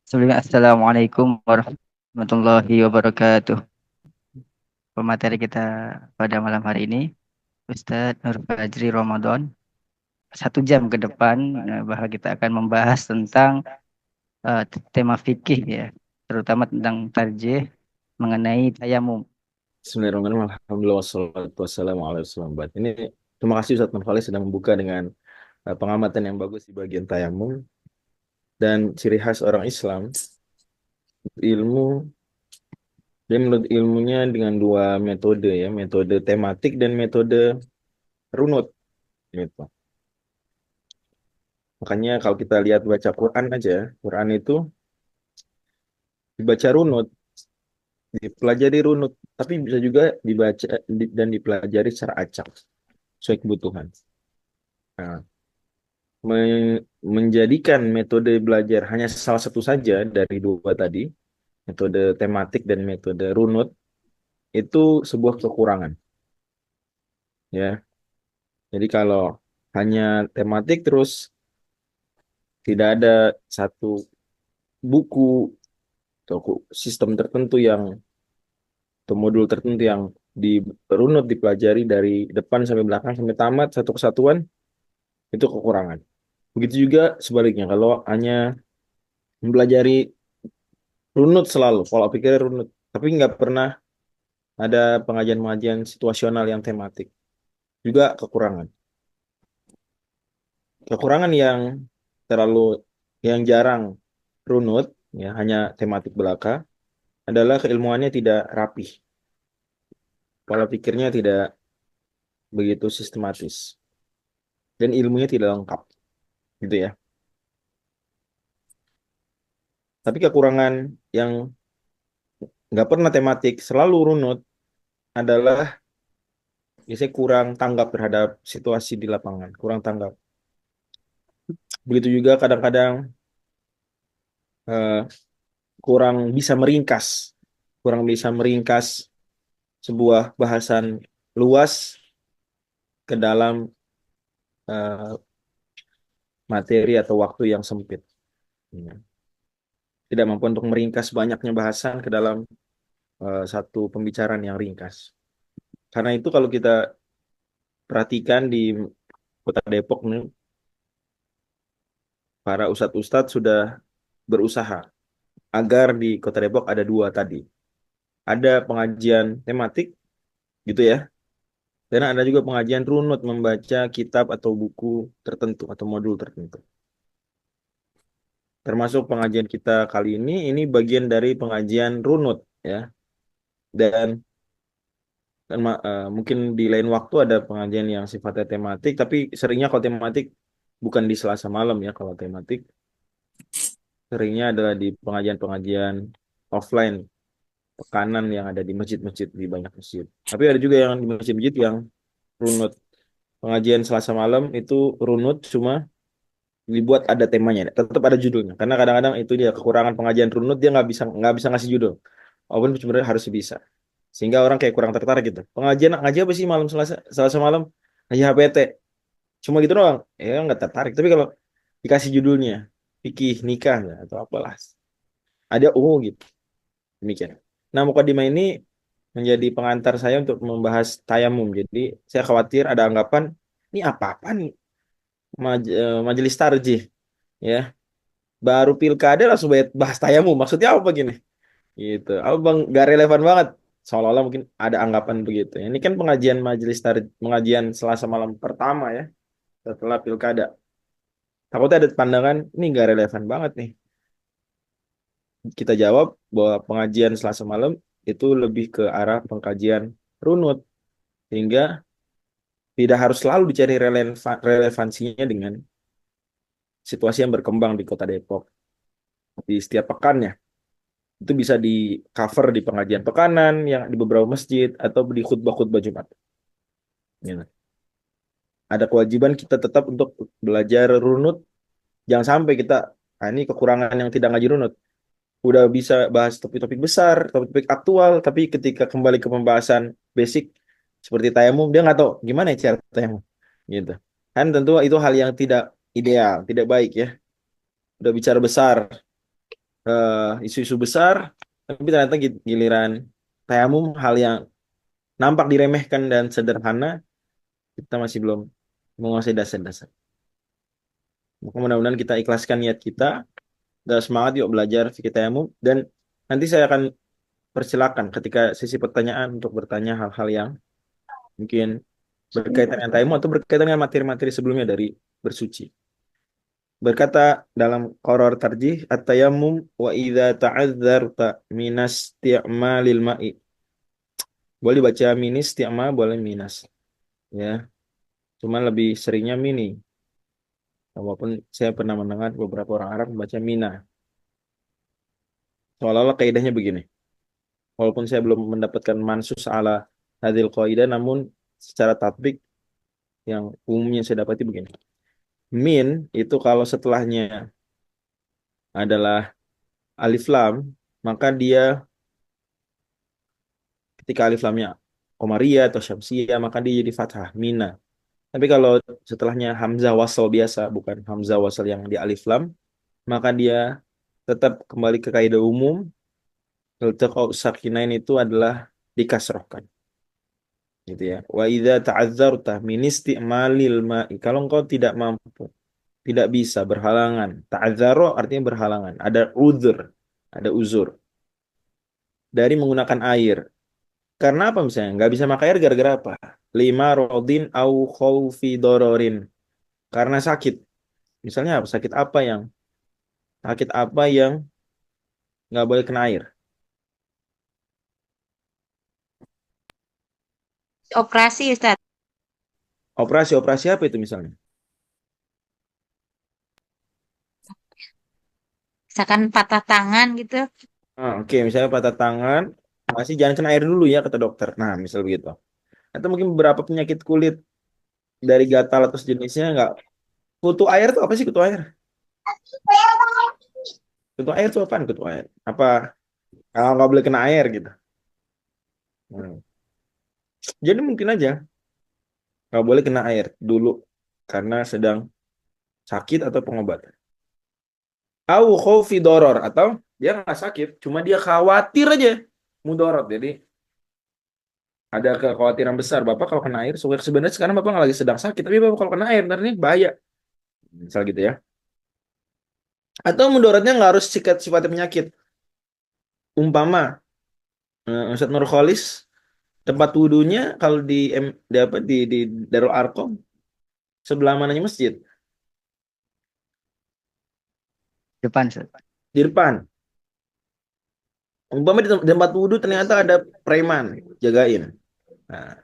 Sebelumnya Assalamualaikum warahmatullahi wabarakatuh. Pemateri kita pada malam hari ini Ustadz Nur Fajri Ramadan. 1 jam ke depan bahwa kita akan membahas tentang tema fikih ya, terutama tentang tarjih mengenai tayamum. Bismillahirrahmanirrahim. Alhamdulillah wassalatu wassalamu ala rasulillah. Ini terima kasih Ustaz Nurfalis sudah membuka dengan pengamatan yang bagus di bagian tayamum dan ciri khas orang Islam ilmu dia menurut ilmunya dengan dua metode ya, metode tematik dan metode runut gitu. Makanya kalau kita lihat baca Quran aja, Quran itu dibaca runut, dipelajari runut, tapi bisa juga dibaca dan dipelajari secara acak sesuai kebutuhan. Nah, menjadikan metode belajar hanya salah satu saja dari dua tadi, metode tematik dan metode runut, itu sebuah kekurangan. Ya, jadi kalau hanya tematik terus tidak ada satu buku atau sistem tertentu yang atau modul tertentu yang di runut dipelajari dari depan sampai belakang sampai tamat satu kesatuan, itu kekurangan. Begitu juga sebaliknya kalau hanya mempelajari runut selalu, pola pikirnya runut, tapi nggak pernah ada pengajian-pengajian situasional yang tematik. Juga kekurangan. Kekurangan yang terlalu yang jarang runut, ya hanya tematik belaka, adalah keilmuannya tidak rapih. Pola pikirnya tidak begitu sistematis. Dan ilmunya tidak lengkap. Gitu ya. Tapi kekurangan yang nggak pernah tematik, selalu runut, adalah biasanya kurang tanggap terhadap situasi di lapangan. Kurang tanggap. Begitu juga kadang-kadang eh, kurang bisa meringkas. Kurang bisa meringkas sebuah bahasan luas ke dalam eh, materi atau waktu yang sempit. Ya. Tidak mampu untuk meringkas banyaknya bahasan ke dalam satu pembicaraan yang ringkas. Karena itu kalau kita perhatikan di Kota Depok nih, para ustadz-ustadz sudah berusaha agar di Kota Depok ada dua tadi. Ada pengajian tematik gitu ya. Dan ada juga pengajian runut membaca kitab atau buku tertentu atau modul tertentu. Termasuk pengajian kita kali ini bagian dari pengajian runut ya. Dan mungkin di lain waktu ada pengajian yang sifatnya tematik, tapi seringnya kalau tematik bukan di Selasa malam ya. Kalau tematik seringnya adalah di pengajian-pengajian offline, pekanan yang ada di masjid-masjid, di banyak masjid. Tapi ada juga yang di masjid-masjid yang runut. Pengajian Selasa malam itu runut, cuma dibuat ada temanya, tetap ada judulnya. Karena kadang-kadang itu dia kekurangan pengajian runut, dia nggak bisa ngasih judul. Walaupun sebenarnya harus bisa. Sehingga orang kayak kurang tertarik gitu. Pengajian ngaji apa sih malam Selasa, Selasa malam? Ngaji HPT. Cuma gitu doang. Ya nggak tertarik. Tapi kalau dikasih judulnya, fikih nikah ya, atau apalah. Ada gitu. Demikian. Nah, mukadimah ini menjadi pengantar saya untuk membahas tayamum. Jadi saya khawatir ada anggapan ini apa-apa nih majelis tarjih ya. Baru pilkada langsung bahas tayamum. Maksudnya apa gini? Gitu. Apa bang gak relevan banget? Seolah-olah mungkin ada anggapan begitu. Ini kan pengajian Selasa malam pertama ya setelah pilkada. Takutnya ada pandangan ini gak relevan banget nih. Kita jawab bahwa pengajian Selasa malam itu lebih ke arah pengkajian runut sehingga tidak harus selalu dicari relevansinya dengan situasi yang berkembang di Kota Depok di setiap pekannya. Itu bisa di cover di pengajian pekanan yang di beberapa masjid atau di khutbah-khutbah Jumat. Gitu. Ada kewajiban kita tetap untuk belajar runut. Jangan sampai kita, ini kekurangan yang tidak ngaji runut. Udah bisa bahas topik-topik besar, topik-topik aktual, tapi ketika kembali ke pembahasan basic seperti tayamum, dia nggak tahu gimana ya cara tayamum. Gitu. Kan tentu itu hal yang tidak ideal, tidak baik ya. Udah bicara besar, isu-isu besar, tapi ternyata giliran tayamum hal yang nampak diremehkan dan sederhana, kita masih belum menguasai dasar-dasar. Maka mudah-mudahan kita ikhlaskan niat kita dan semangat yuk belajar fikih tayamum dan nanti saya akan persilakan ketika sesi pertanyaan untuk bertanya hal-hal yang mungkin berkaitan dengan tayamum atau berkaitan dengan materi-materi sebelumnya dari bersuci. Berkata dalam Qoror Tarjih at-tayammum wa idza ta'adzarta minas ti'malil ma'i. Boleh baca minis ti'ma, boleh minas. Ya, cuman lebih seringnya mini. Walaupun saya pernah mendengar beberapa orang Arab membaca mina. Seolah-olah kaidahnya begini. Walaupun saya belum mendapatkan mansus ala hadil qaidah, namun secara tatbik yang umumnya saya dapati begini. Min itu kalau setelahnya adalah alif lam, maka dia ketika alif lamnya Komariah atau Syamsiyah, maka dia jadi fathah, mina. Tapi kalau setelahnya hamzah wasal biasa, bukan hamzah wasal yang di alif lam, maka dia tetap kembali ke kaidah umum. Iltiqa'u sakinain itu adalah dikasrohkan. Gitu ya. Wa idza ta'azzarta min isti'malil ma'i. Kalau engkau tidak mampu, tidak bisa berhalangan. Ta'azzaro artinya berhalangan. Ada uzur, ada uzur dari menggunakan air. Karena apa misalnya? Nggak bisa pakai air gara-gara apa? Lima rodin au khaufi dororin. Karena sakit. Misalnya apa? Sakit apa yang nggak boleh kena air? Operasi, Ustaz. Operasi apa itu misalnya? Misalkan patah tangan gitu. Oke, misalnya patah tangan, masih jangan kena air dulu ya kata dokter. Nah, misal begitu. Atau mungkin beberapa penyakit kulit dari gatal atau sejenisnya nggak. Kutu air tuh apa sih kutu air? Kutu air tuh apaan kutu air? Apa kalau nggak boleh kena air gitu? Hmm. Jadi mungkin aja nggak boleh kena air dulu karena sedang sakit atau pengobatan. Au khaufi doror atau dia nggak sakit, cuma dia khawatir aja mudorot. Jadi ada kekhawatiran besar Bapak kalau kena air. Sebenarnya sekarang Bapak nggak lagi sedang sakit, tapi Bapak kalau kena air, nanti bahaya. Misal gitu ya. Atau mudorotnya nggak harus sifatnya penyakit. Umpama Ustadz Nurholis tempat wudhunya kalau di apa di Darul Arkom sebelah mananya masjid? Depan, Ustaz. Di depan. Umpama di tempat wudhu ternyata ada preman jagain. Nah,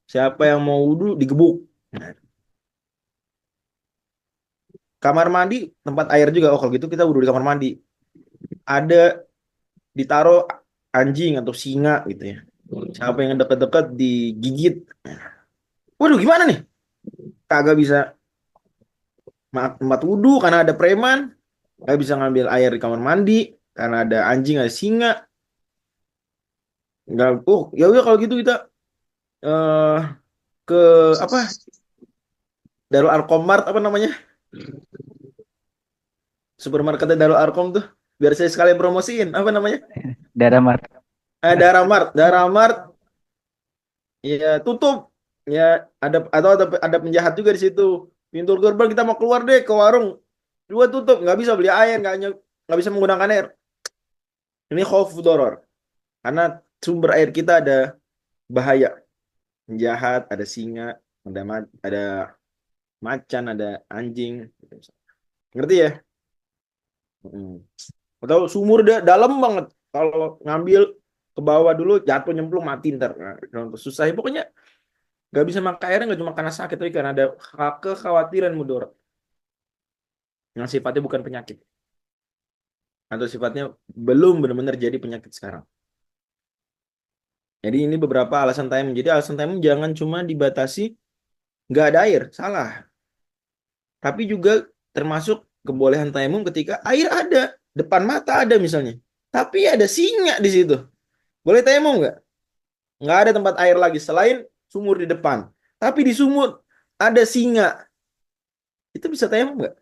siapa yang mau wudhu digebuk. Nah, kamar mandi tempat air juga. Oh kalau gitu kita wudhu di kamar mandi. Ada ditaruh anjing atau singa gitu ya. Siapa yang dekat-dekat digigit. Waduh gimana nih? Kagak bisa tempat wudhu karena ada preman. Kagak bisa ngambil air di kamar mandi karena ada anjing ada singa. Enggak. Oh ya udah kalau gitu kita eh ke apa? Darul Arkomart apa namanya? Supermarketnya Darul Arkom tuh. Biar saya sekalian promosiin. Apa namanya? Daerah Mar. Daramart. Daramart ya tutup. Ya ada penjahat juga di situ. Pintu gerbang kita mau keluar deh ke warung. Dua tutup, nggak bisa beli air, nggak bisa menggunakan air. Ini khauf doror. Karena sumber air kita ada bahaya. Penjahat, ada singa, ada macan, ada anjing. Ngerti ya? Mm. Atau sumur dalam banget. Kalau ngambil ke bawah dulu jatuh nyemplung mati ntar. Nah, susah ya. Pokoknya nggak bisa makan air nggak cuma karena sakit tapi karena ada kekhawatiran mudarat yang sifatnya bukan penyakit atau sifatnya belum benar-benar jadi penyakit sekarang. Jadi ini beberapa alasan tayamum. Jadi alasan tayamum jangan cuma dibatasi nggak ada air, salah. Tapi juga termasuk kebolehan tayamum ketika air ada, depan mata ada misalnya. Tapi ada singa di situ. Boleh tayamum nggak? Nggak ada tempat air lagi selain sumur di depan. Tapi di sumur ada singa. Itu bisa tayamum nggak?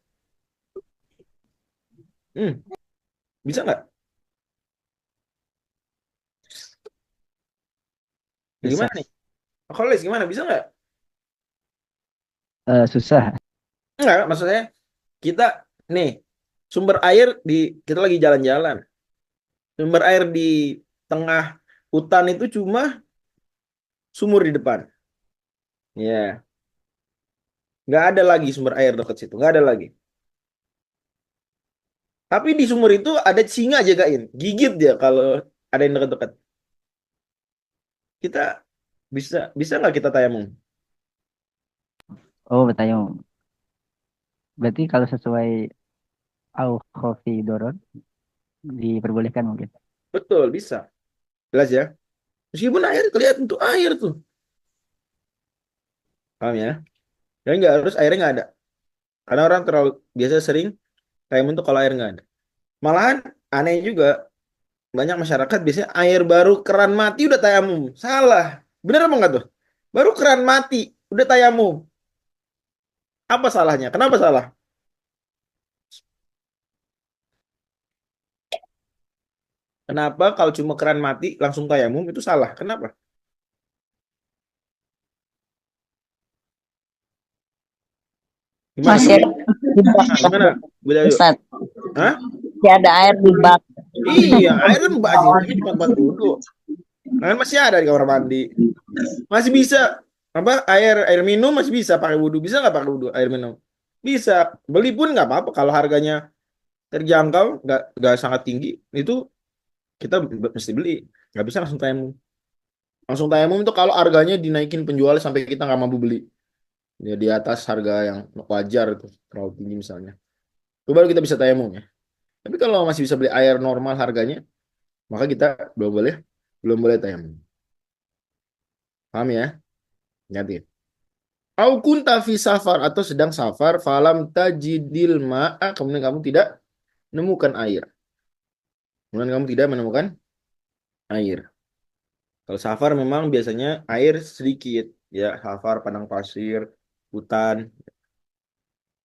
Hmm. Bisa nggak? Bisa. Gimana nih? Kholis gimana? Bisa nggak? Susah. Enggak, maksudnya kita nih sumber air di kita lagi jalan-jalan. Sumber air di tengah hutan itu cuma sumur di depan. Ya, nggak ada lagi sumber air dekat situ, nggak ada lagi. Tapi di sumur itu ada singa jagain, gigit dia kalau ada yang dekat-dekat. Kita bisa bisa nggak kita tayamum? Oh, bertayung. Berarti kalau sesuai au khofi doror diperbolehkan mungkin. Betul, bisa. Jelas ya. Meskipun air kelihatan tuh air tuh. Paham ya? Dan nggak harus airnya nggak ada. Karena orang terlalu biasa sering tayamum tuh kalau air nggak ada. Malahan aneh juga banyak masyarakat biasanya air baru keran mati udah tayamum. Salah. Bener apa nggak tuh? Baru keran mati udah tayamum. Apa salahnya? Kenapa salah? Kenapa kalau cuma keran mati langsung tayamum itu salah? Kenapa? Gimana? Masih ada di bak, Nah, gimana? Beda yuk. Ustaz. Hah? Masih ada air di bak. Iya, air kan basi. Ini cuma tempat duduk. Kan masih ada di kamar mandi. Masih bisa apa air minum masih bisa pakai wudhu. Bisa nggak pakai wudhu air minum? Bisa. Beli pun nggak apa-apa kalau harganya terjangkau, nggak sangat tinggi. Itu kita mesti beli. Nggak bisa langsung tayamum. Langsung tayamum itu kalau harganya dinaikin penjual sampai kita nggak mampu beli. Ya, di atas harga yang wajar itu terlalu tinggi misalnya. Itu baru kita bisa tayamum ya. Tapi kalau masih bisa beli air normal harganya, maka kita belum boleh tayamum. Paham ya? Nanti. Au kunta fi safar atau sedang safar, falam tajidil ma'a, kemudian kamu tidak menemukan air. Kemudian kamu tidak menemukan air. Kalau safar memang biasanya air sedikit, ya safar padang pasir, hutan.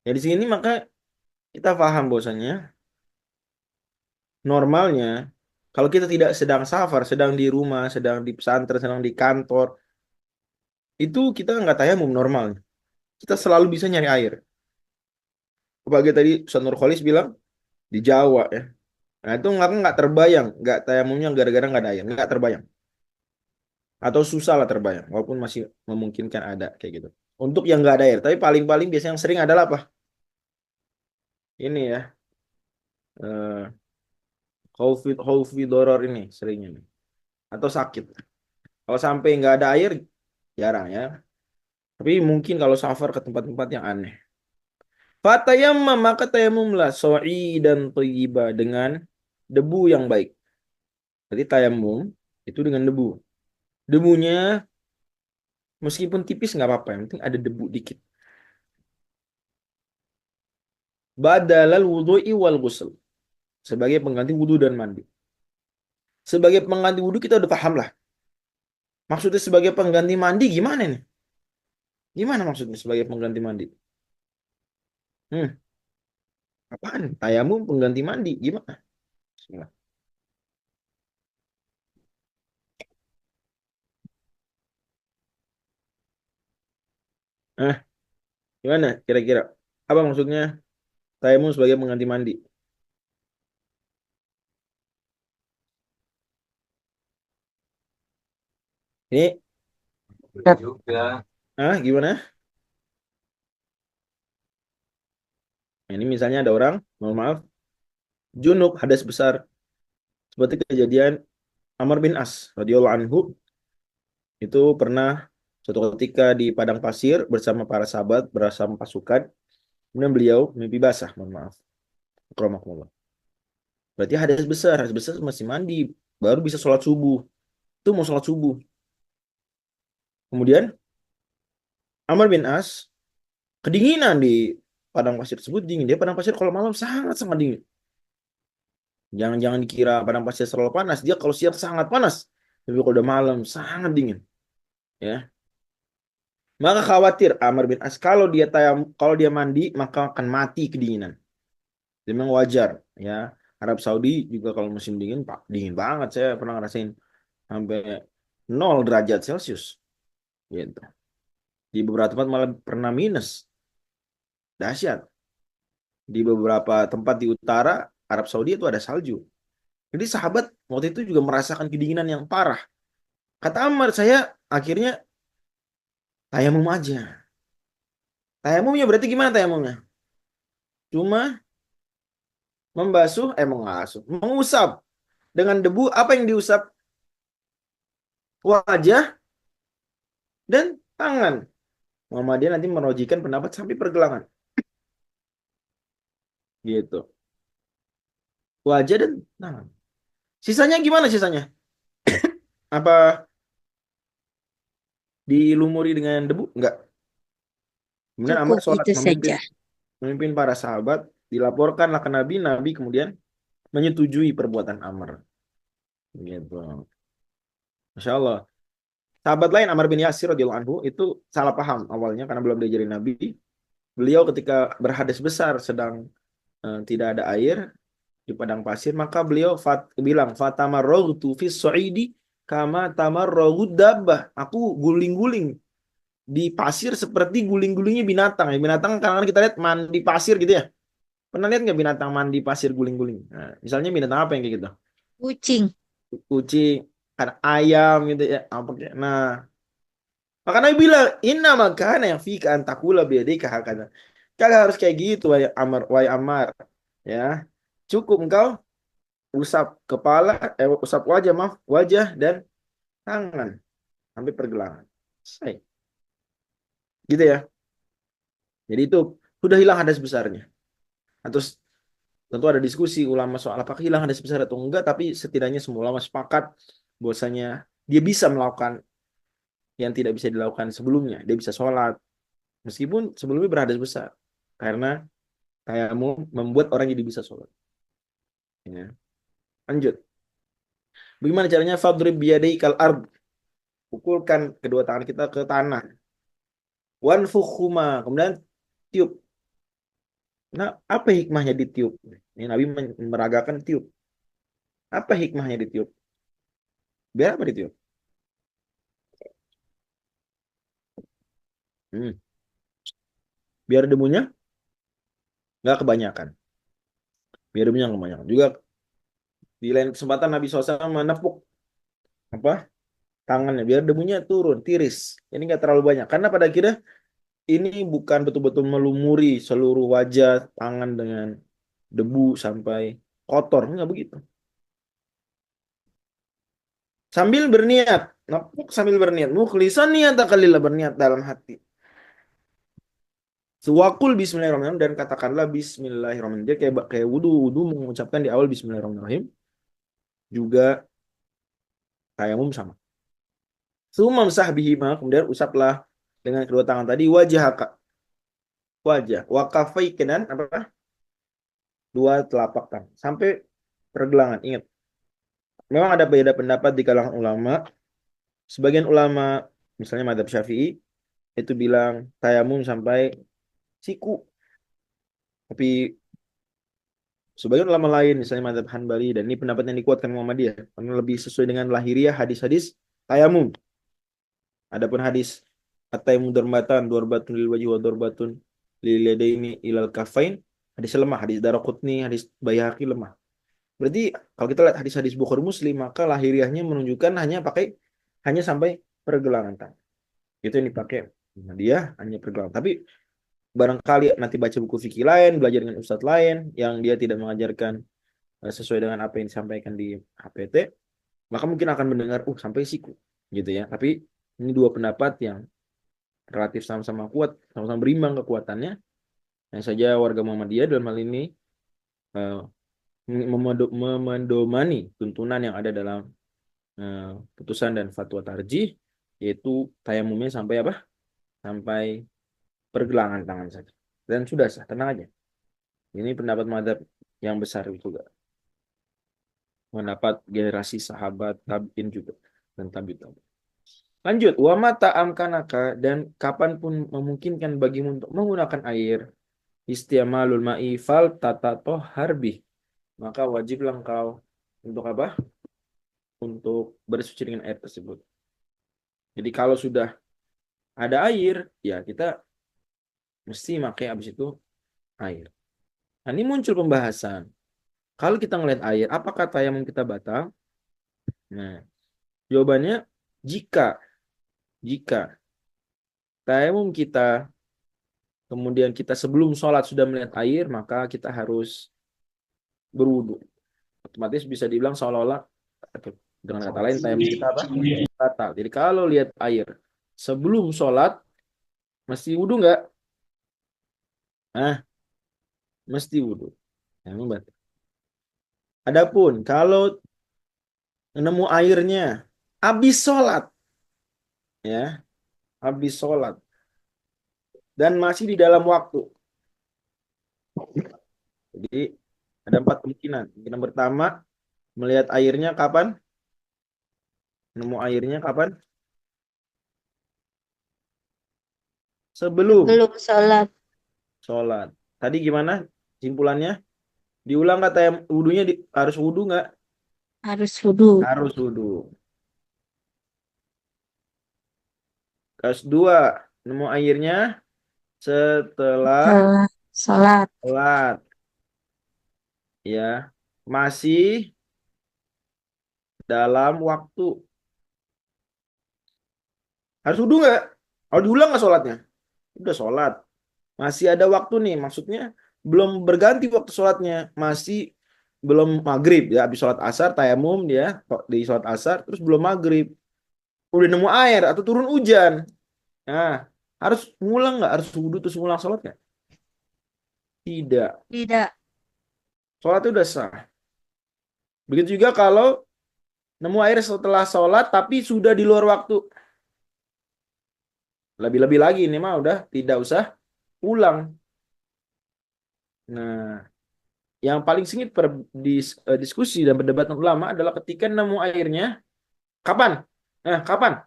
Ya di sini maka kita paham bahwasanya normalnya kalau kita tidak sedang safar, sedang di rumah, sedang di pesantren, sedang di kantor, itu kita nggak tayamum normalnya. Kita selalu bisa nyari air. Apalagi tadi Ustaz Nurholis bilang di Jawa ya. Nah itu nggak terbayang, nggak tayamumnya gara-gara nggak ada air, nggak terbayang. Atau susah lah terbayang, walaupun masih memungkinkan ada kayak gitu. Untuk yang nggak ada air, tapi paling-paling biasanya yang sering adalah apa? Ini ya, eh, khaufi doror ini seringnya nih. Atau sakit. Kalau sampai nggak ada air, jarang ya. Tapi mungkin kalau safar ke tempat-tempat yang aneh. Fatayammam maka tayamumlah dan thayyiba dengan debu yang baik. Jadi tayamum itu dengan debu. Debunya meskipun tipis nggak apa-apa, yang penting ada debu dikit. Badalal wudhu'i wal ghusl. Sebagai pengganti wudhu dan mandi. Sebagai pengganti wudhu kita udah paham lah. Maksudnya sebagai pengganti mandi gimana nih? Gimana maksudnya sebagai pengganti mandi? Hmm, apaan? Tayamum pengganti mandi gimana? Bismillah. Eh, gimana kira-kira? Apa maksudnya tayamum sebagai pengganti mandi? Ini, gimana? Nah, ini misalnya ada orang, mohon maaf, junub hadas besar seperti kejadian Amr bin As radhiyallahu anhu itu pernah suatu ketika di padang pasir bersama para sahabat bersama pasukan, kemudian beliau mimpi basah, mohon maaf. Akramakumullah. Berarti hadas besar masih mandi, baru bisa sholat subuh. Itu mau sholat subuh. Kemudian Amr bin As kedinginan di padang pasir tersebut dingin. Dia padang pasir kalau malam sangat-sangat dingin. Jangan-jangan dikira padang pasir selalu panas. Dia kalau siang sangat panas. Tapi kalau udah malam sangat dingin. Ya. Maka khawatir Amr bin As kalau dia mandi maka akan mati kedinginan. Memang wajar ya. Arab Saudi juga kalau musim dingin, Pak, dingin banget. Saya pernah ngerasain sampai 0 derajat Celcius gitu. Di beberapa tempat malah pernah minus. Dahsyat. Di beberapa tempat di utara Arab Saudi itu ada salju. Jadi sahabat waktu itu juga merasakan kedinginan yang parah. Kata Ammar, saya akhirnya tayamum aja. Tayamumnya berarti gimana tayamumnya? Cuma mengusap dengan debu. Apa yang diusap? Wajah dan tangan. Muhammadiyah nanti merojikan pendapat sampai pergelangan. Gitu. Wajah dan tangan. Sisanya gimana sisanya? Apa dilumuri dengan debu? Enggak. Kemudian Ammar Cukup sholat itu memimpin, saja. memimpin para sahabat. Dilaporkanlah ke Nabi. Nabi kemudian menyetujui perbuatan Ammar. Gitu. Masya Allah. Sahabat lain Ammar bin Yasir radhiyallahu anhu itu salah paham awalnya karena belum diajarin Nabi. Beliau ketika berhadas besar sedang tidak ada air di padang pasir, maka beliau bilang fatamarragtu fis su'idi kama tamarragud dabbah. Aku guling-guling di pasir seperti guling-gulingnya binatang. Ya, binatang kadang-kadang kita lihat mandi pasir gitu ya. Pernah lihat nggak binatang mandi pasir guling-guling? Nah, misalnya binatang apa yang kayak gitu? Kucing. Kucing, ada ayam gitu ya. Apa kayak. Nah, maka Nabi bilang, inna makana yang fika antakula biadika hakana. Kagak harus kayak gitu, wahai Ammar. Ya, cukup engkau usap kepala, usap wajah, maaf, wajah dan tangan sampai pergelangan. Selesai. Gitu ya. Jadi itu sudah hilang hadas besarnya. Atau tentu ada diskusi ulama soal apakah hilang hadas besar atau enggak, tapi setidaknya semua ulama sepakat bahwasanya dia bisa melakukan yang tidak bisa dilakukan sebelumnya. Dia bisa sholat meskipun sebelumnya berhadas besar karena tayamum membuat orang jadi bisa sholat. Ya. Lanjut. Bagaimana caranya? Fadrib biyadaikal ard. Pukulkan kedua tangan kita ke tanah. Wanfukhuma. Kemudian tiup. Nah, apa hikmahnya ditiup? Ini Nabi meragakan tiup. Apa hikmahnya ditiup? Biar apa ditiup? Hmm. Biar debunya nggak kebanyakan. Biar debunya nggak kebanyakan. Juga di lain kesempatan Nabi SAW menepuk apa tangannya biar debunya turun, tiris. Ini nggak terlalu banyak. Karena pada akhirnya ini bukan betul-betul melumuri seluruh wajah, tangan dengan debu sampai kotor. Enggak begitu. Sambil berniat. Nepuk sambil berniat. Mukhlisan niat kalilah berniat dalam hati. Sewakul bismillahirrahmanirrahim dan katakanlah bismillahirrahmanirrahim. Dia kayak wudu mengucapkan di awal bismillahirrahmanirrahim. Juga tayamum sama. Sumam sahbihima kemudian usaplah dengan kedua tangan tadi wajah wajah wakafai kenan apa? Dua telapak tangan sampai pergelangan. Ingat. Memang ada beda pendapat di kalangan ulama. Sebagian ulama misalnya Madzhab Syafi'i itu bilang tayamum sampai siku. Tapi sebagian ulama lain, misalnya Madzhab Hanbali, dan ini pendapat yang dikuatkan Muhammadiyah, karena lebih sesuai dengan lahiriah hadis-hadis tayamum. Adapun hadis at-tayamum darbatun lil wajhi wa darbatun lil yadaini ilal kafain, hadis lemah, hadis Daraqutni, hadis Baihaqi lemah. Berarti kalau kita lihat hadis-hadis Bukhari Muslim, maka lahiriahnya menunjukkan hanya sampai pergelangan tangan. Itu yang dipakai dia hanya pergelangan. Tapi barangkali nanti baca buku fikih lain, belajar dengan ustadz lain yang dia tidak mengajarkan sesuai dengan apa yang disampaikan di HPT, maka mungkin akan mendengar sampai siku gitu ya. Tapi ini dua pendapat yang relatif sama-sama kuat, sama-sama berimbang kekuatannya. Yang saja warga Muhammadiyah dalam hal ini uh, memendomani tuntunan yang ada dalam putusan dan fatwa tarjih, yaitu tayamumnya sampai apa? Sampai pergelangan tangan saja. Dan sudah sah, tenang aja. Ini pendapat madzhab yang besar juga. Mendapat generasi sahabat tabi'in juga dan tabi'in. Lanjut, wa mata amkanaka dan kapanpun memungkinkan bagimu untuk menggunakan air istiamalul ma'i fal tatato harbi. maka wajiblah engkau untuk apa? Untuk bersuci dengan air tersebut. Jadi kalau sudah ada air, ya kita mesti pakai habis itu air. Nah, ini muncul pembahasan. Kalau kita ngelihat air, apakah tayamum kita batal? Nah, jawabannya jika tayamum kita kemudian kita sebelum sholat sudah melihat air, maka kita harus berwudu. Otomatis bisa dibilang seolah-olah dengan kata lain tayamum kita apa? Batal. Jadi kalau lihat air sebelum sholat mesti wudu nggak? Ah, mesti wudu. Tayamum batal. Adapun kalau nemu airnya habis sholat, ya, habis sholat dan masih di dalam waktu. Jadi ada 4 kemungkinan. Kemungkinan pertama, melihat airnya kapan? Nemu airnya kapan? Sebelum Belum sholat. sholat. Tadi gimana simpulannya? Diulang kata yang wudunya harus wudu nggak? Harus wudu. Harus wudu. Kasus 2, nemu airnya setelah Setelah sholat. sholat. Ya, masih dalam waktu. Harus wudu nggak? Kalau diulang nggak sholatnya? Udah sholat. Masih ada waktu nih, maksudnya belum berganti waktu sholatnya, masih belum maghrib ya, habis sholat asar tayamum dia di sholat asar terus belum maghrib, udah nemu air atau turun hujan, nah harus ngulang nggak, harus wudhu terus ngulang sholat nggak? Tidak, Tidak. sholatnya udah sah. Begitu juga kalau nemu air setelah sholat tapi sudah di luar waktu, lebih-lebih lagi ini mah udah tidak usah ulang. Nah, yang paling sengit diskusi dan perdebatan ulama adalah ketika nemu airnya kapan? Kapan?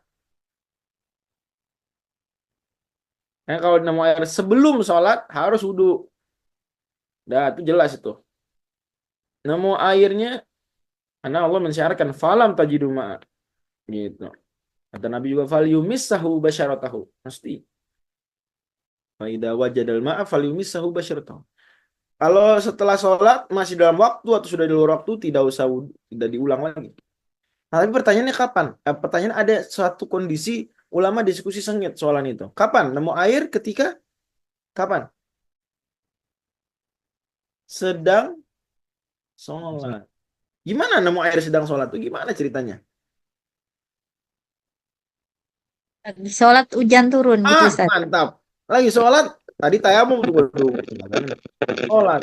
Kalau nemu air sebelum sholat harus wudhu. Dah, itu jelas itu. Nemu airnya, karena Allah mensyaratkan falam tajidu ma'a. Gitu. Kata Nabi juga fal yumissahu basyaratahu. Mesti. Fa idza wajadal ma'a fal yumissahu basyaratahu. Kalau setelah sholat masih dalam waktu atau sudah di luar waktu tidak usah wudhu, tidak diulang lagi. Nah, tapi pertanyaannya kapan? Pertanyaan ada suatu kondisi ulama diskusi sengit soalan itu. Kapan? Nemu air ketika kapan? Sedang sholat. Gimana nemu air sedang sholat tuh? Gimana ceritanya? Lagi sholat hujan turun gitu, Ustaz. Mantap. Lagi sholat. Tadi tayamum tuh. Waduh. Sholat.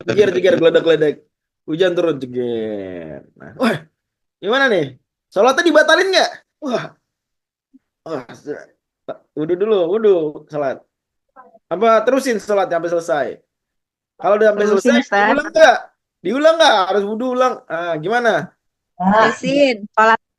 Jeger-jeger, geledek-geledek. Hujan turun, jeger. Nah, wah, gimana nih? Sholatnya dibatalin nggak? Wah, wudhu dulu, wudhu, sholat. Apa terusin sholat sampai selesai? Kalau udah sampai Terusin, selesai, Ustaz. diulang nggak? Diulang nggak? Harus wudhu ulang. Gimana? Terusin.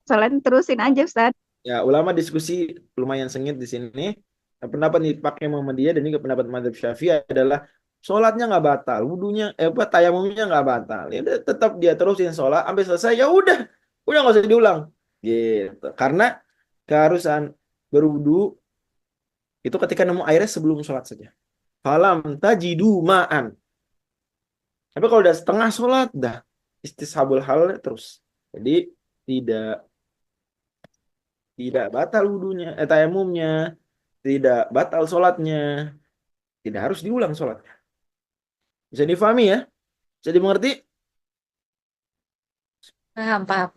Sholat terusin aja, Ustaz. Ya, ulama diskusi lumayan sengit di sini. Pendapat dipakai Muhammadiyah dan juga pendapat Madzhab Syafi'i adalah sholatnya nggak batal, wudhunya, tayamumnya nggak batal. Ya udah, tetap dia terusin sholat sampai selesai. Ya udah nggak usah diulang. Gitu. Karena keharusan berwudhu itu ketika nemu airnya sebelum sholat saja. Falam tajidu ma'an. Tapi kalau udah setengah sholat, dah istishabul hal terus. Jadi tidak tidak batal wudhunya, tayamumnya, tidak batal sholatnya, tidak harus diulang sholatnya. Bisa difahami ya? Bisa dimengerti? Paham, paham.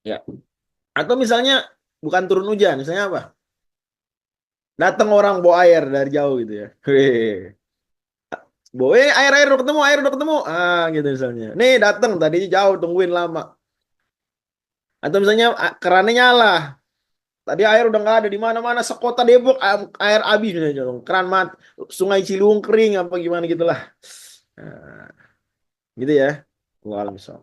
Ya. Atau misalnya bukan turun hujan, misalnya apa? Datang orang bawa air dari jauh gitu ya. Wih. Bawa air air udah ketemu. Gitu misalnya. Nih datang tadi jauh tungguin lama. Atau misalnya kerannya nyala. Tadi air udah nggak ada di mana-mana sekota Depok air habis misalnya, keran Sungai Ciliwung kering apa gimana gitulah. Nah, gitu ya. Waalaikumsalam.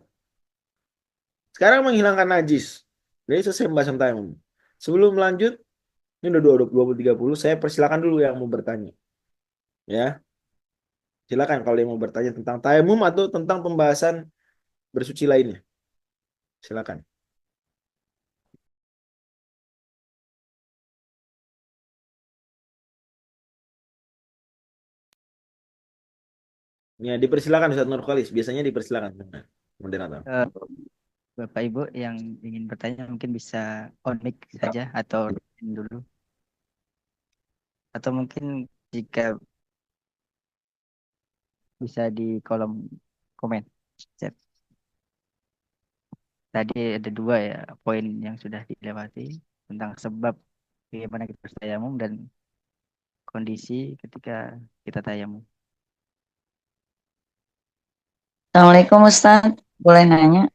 Sekarang menghilangkan najis. Jadi selesai pembahasan tayamum. Sebelum lanjut, ini udah 20-30, saya persilakan dulu yang mau bertanya. Ya. Silakan kalau yang mau bertanya tentang tayamum atau tentang pembahasan bersuci lainnya. Silakan. Ya, dipersilakan Ustaz Nurkhalis. Biasanya dipersilakan moderator. Eh, Bapak Ibu yang ingin bertanya mungkin bisa on mic saja atau dulu, atau mungkin jika bisa di kolom komen chat. Tadi ada dua ya poin yang sudah dilewati tentang sebab bagaimana kita bertayamum dan kondisi ketika kita tayamum. Assalamualaikum Ustaz, boleh nanya?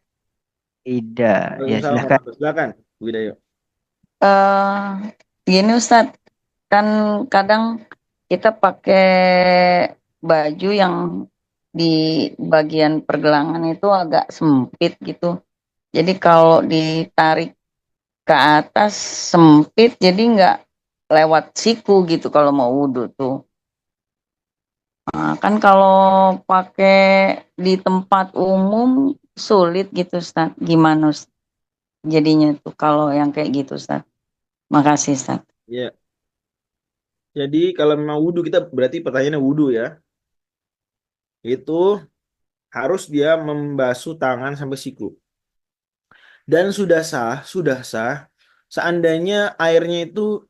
Tidak, ya Waalaikumsalam silahkan. warahmatullahi wabarakatuh. Silakan, Bu Widayo. eh Gini Ustaz, kan kadang kita pakai baju yang di bagian pergelangan itu agak sempit gitu. Jadi kalau ditarik ke atas sempit, jadi nggak lewat siku gitu kalau mau wudhu tuh. Nah, kan kalau pakai di tempat umum sulit gitu Ustaz. Gimana Ustaz? Jadinya tuh kalau yang kayak gitu Ustaz. Makasih Ustaz. Ya. Jadi kalau memang wudhu kita berarti pertanyaannya wudhu ya. Itu harus dia membasuh tangan sampai siku. Dan sudah sah seandainya airnya itu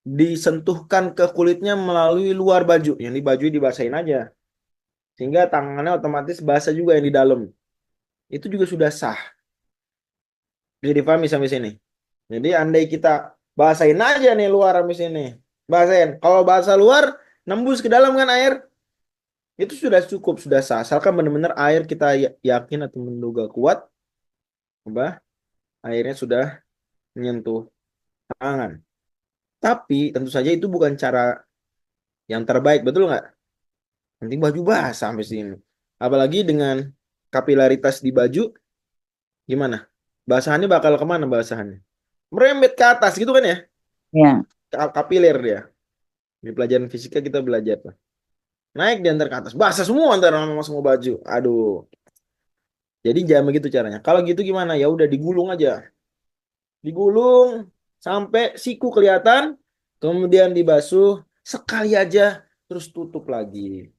disentuhkan ke kulitnya melalui luar baju. Yang di baju dibasahin aja. Sehingga tangannya otomatis basah juga yang di dalam. Itu juga sudah sah. Bisa dipahami sampai sini. Jadi andai kita basahin aja nih luar sampai sini. Basahin. Kalau basah luar, nembus ke dalam kan air. Itu sudah cukup, sudah sah. Asalkan benar-benar air kita yakin atau menduga kuat. Apa? Airnya sudah menyentuh tangan. Tapi tentu saja itu bukan cara yang terbaik, betul nggak? Nanti baju basah sampai sini. Apalagi dengan kapilaritas di baju, gimana? Basahannya bakal kemana basahannya? Merembet ke atas gitu kan ya? Ya. Kapiler dia. Di pelajaran fisika kita belajar tuh. Naik di antar ke atas. Basah semua antara sama semua baju. Aduh. Jadi jangan begitu caranya. Kalau gitu gimana? Ya udah digulung aja. Digulung sampai siku kelihatan, kemudian dibasuh sekali aja, terus tutup lagi.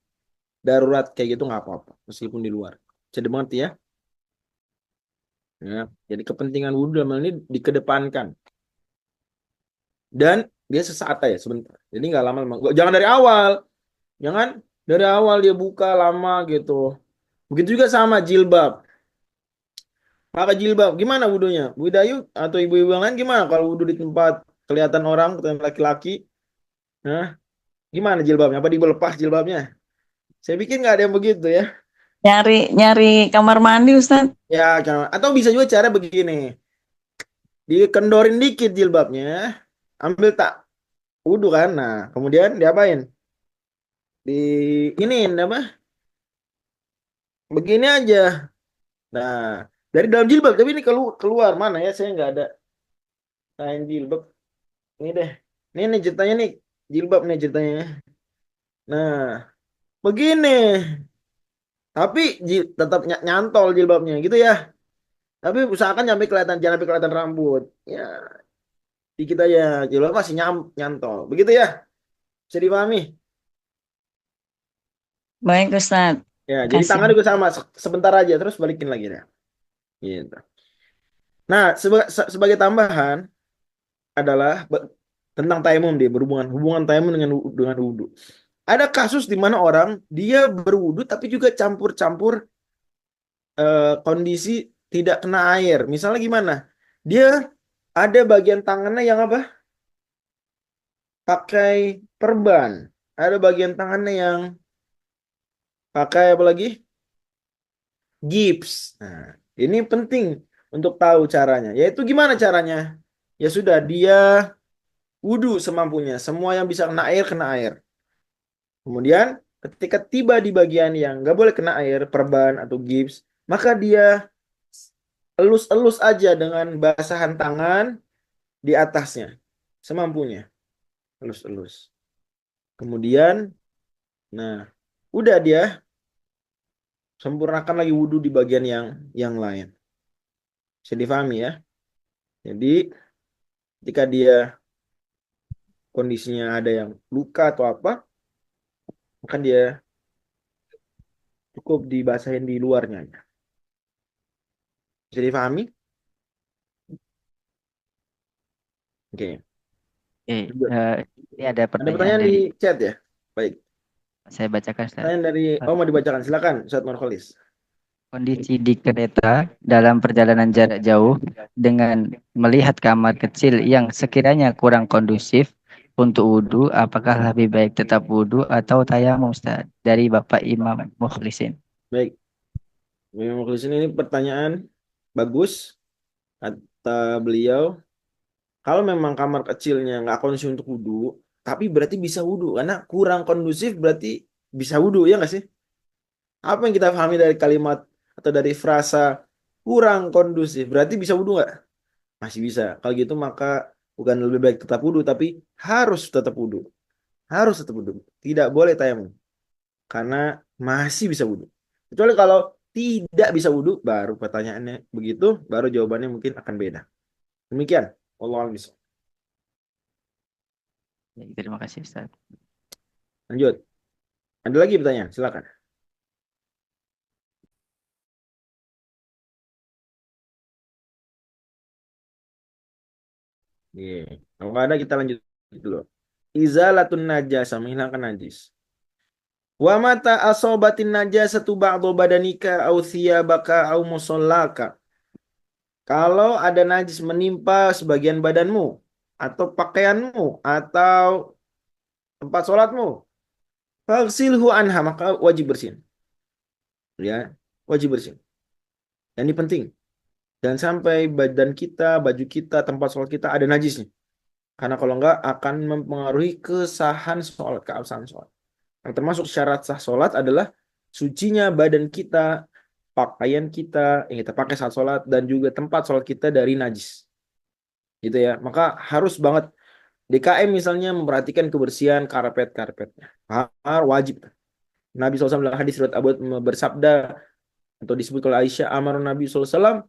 Darurat kayak gitu nggak apa-apa, meskipun di luar. Bisa dimengerti ya? Ya. Jadi kepentingan wudhu dalam hal ini dikedepankan. Dan dia sesaat aja sebentar. Jadi nggak lama-lama. Jangan dari awal. Jangan dari awal dia buka lama gitu. Begitu juga sama jilbab. Pakai jilbab, gimana wudhunya? Bu Dayu atau ibu-ibu yang lain gimana kalau wudhu di tempat kelihatan orang, kelihatan laki-laki? Nah, gimana jilbabnya? Apa dilepas jilbabnya? Saya pikir nggak ada yang begitu ya. Nyari nyari kamar mandi Ustaz. Ya, atau bisa juga cara begini. Dikendorin dikit jilbabnya, ambil tak wudhu kan. Nah, kemudian diapain? Di ini apa? Begini aja. Nah, dari dalam jilbab, tapi ini keluar mana ya? Saya nggak ada kain jilbab. Ini deh. Ini nih ceritanya nih. Jilbab nih ceritanya. Nah, begini. Tapi tetap nyantol jilbabnya gitu ya. Tapi usahakan jangan sampai kelihatan rambut. Ya, dikit aja. Jilbab masih nyantol. Begitu ya. Bisa dipahami? Baik Ustaz. Ya, jadi Kasih. tangan juga sama. Sebentar aja terus balikin lagi deh. Gitu. Nah, sebagai tambahan adalah tentang tayamum dia berhubungan hubungan tayamum dengan wudhu. Ada kasus di mana orang dia berwudhu tapi juga campur-campur kondisi tidak kena air. Misalnya gimana? Dia ada bagian tangannya yang apa? Pakai perban. Ada bagian tangannya yang pakai apa lagi? Gips. Nah, ini penting untuk tahu caranya. Yaitu gimana caranya? Ya sudah, dia wudhu semampunya. Semua yang bisa kena air, kena air. Kemudian ketika tiba di bagian yang nggak boleh kena air, perban atau gips, maka dia elus-elus aja dengan basahan tangan di atasnya. Semampunya. Elus-elus. Kemudian, nah, Udah dia sempurnakan lagi wudhu di bagian yang lain. Bisa difahami ya. Jadi ketika dia kondisinya ada yang luka atau apa, maka dia cukup dibasahin di luarnya. Bisa difahami? Oke. Oke, Lanjut. ini ada Ada pertanyaan pertanyaan di dari chat ya? Baik. saya bacakan, Ustaz. Pertanyaan dari, mau dibacakan. Silakan, Ustaz Nurholis. Kondisi di kereta dalam perjalanan jarak jauh dengan melihat kamar kecil yang sekiranya kurang kondusif untuk wudhu, apakah lebih baik tetap wudhu atau tayamum, Ustaz? Dari Bapak Imam Mukhlisin. Baik. Memang ini pertanyaan bagus kata beliau. Kalau memang kamar kecilnya nggak kondusif untuk wudhu, tapi berarti bisa wudhu karena kurang kondusif berarti bisa wudhu ya nggak sih? Apa yang kita pahami dari kalimat atau dari frasa kurang kondusif berarti bisa wudhu nggak? Masih bisa. Kalau gitu maka bukan lebih baik tetap wudhu, tapi harus tetap wudhu. Harus tetap wudhu. Tidak boleh tayamum karena masih bisa wudhu. Kecuali kalau tidak bisa wudhu, baru pertanyaannya begitu, baru jawabannya mungkin akan beda. Demikian. Wallahu a'lam bishawab. Ya, terima kasih, Ustaz. Lanjut. Ada lagi pertanyaan? Silakan. Kalau nggak ada kita lanjut dulu. Izalatun najasa, menghilangkan najis. Wa mata asobatin najasatu ba'dhu badanika au thiyabaka au musallaka. Kalau ada najis menimpa sebagian badanmu atau pakaianmu atau tempat sholatmu, fagsilhu anha, maka wajib bersin. Ya, wajib bersin. Dan ini penting. Jangan sampai badan kita, baju kita, tempat sholat kita ada najisnya. Karena kalau enggak akan mempengaruhi kesahan sholat, keabsahan sholat. Yang termasuk syarat sah sholat adalah sucinya badan kita, pakaian kita yang kita pakai saat sholat, dan juga tempat sholat kita dari najis. Gitu ya. Maka harus banget DKM misalnya memperhatikan kebersihan karpet-karpetnya. Wajib. Nabi SAW dalam hadis riwayat Abu bersabda atau disebut oleh Aisyah, amar Nabi SAW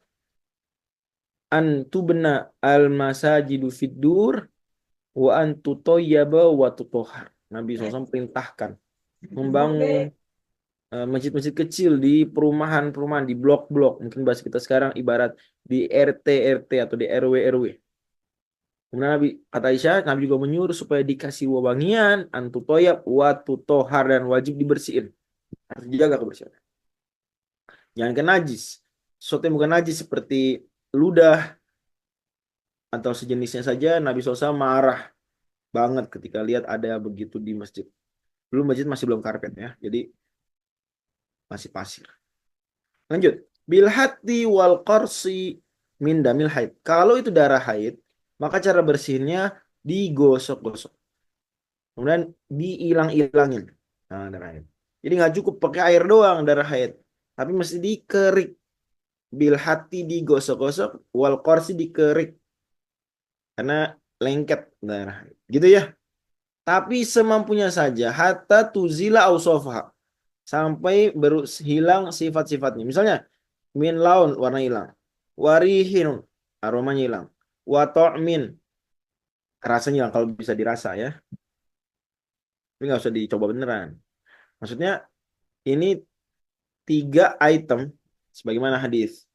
an tubna al masajidu fiddur wa an tutoyyaba wa tutohar. Nabi SAW perintahkan membangun masjid-masjid kecil di perumahan-perumahan, di blok-blok. Mungkin bahasa kita sekarang ibarat di RT-RT atau di RW-RW. Kemudian Nabi, kata Aisyah, Nabi juga menyuruh supaya dikasih wewangian, antutoyab, watutohar, dan wajib dibersihin. Harus dijaga kebersihan. Jangan kena najis. Sesuatu yang bukan najis seperti ludah atau sejenisnya saja, Nabi SAW marah banget ketika lihat ada begitu di masjid. Belum masjid masih belum karpet ya, jadi masih pasir. Lanjut. Bilhati wal qarsi min damil haid. Kalau itu darah haid, maka cara bersihnya digosok-gosok. Kemudian diilang-ilangin. Nah, darah haid. Jadi nggak cukup pakai air doang darah haid, tapi mesti dikerik. Bilhati digosok-gosok, wal qarsi dikerik. Karena lengket darah haid. Gitu ya. Tapi semampunya saja hatta tuzila ausofha. Sampai hilang sifat-sifatnya. Misalnya min laun warna hilang, warihin aromanya hilang, wa ta'min rasanya hilang kalau bisa dirasa ya. Tapi nggak usah dicoba beneran. Maksudnya ini 3 item sebagaimana hadis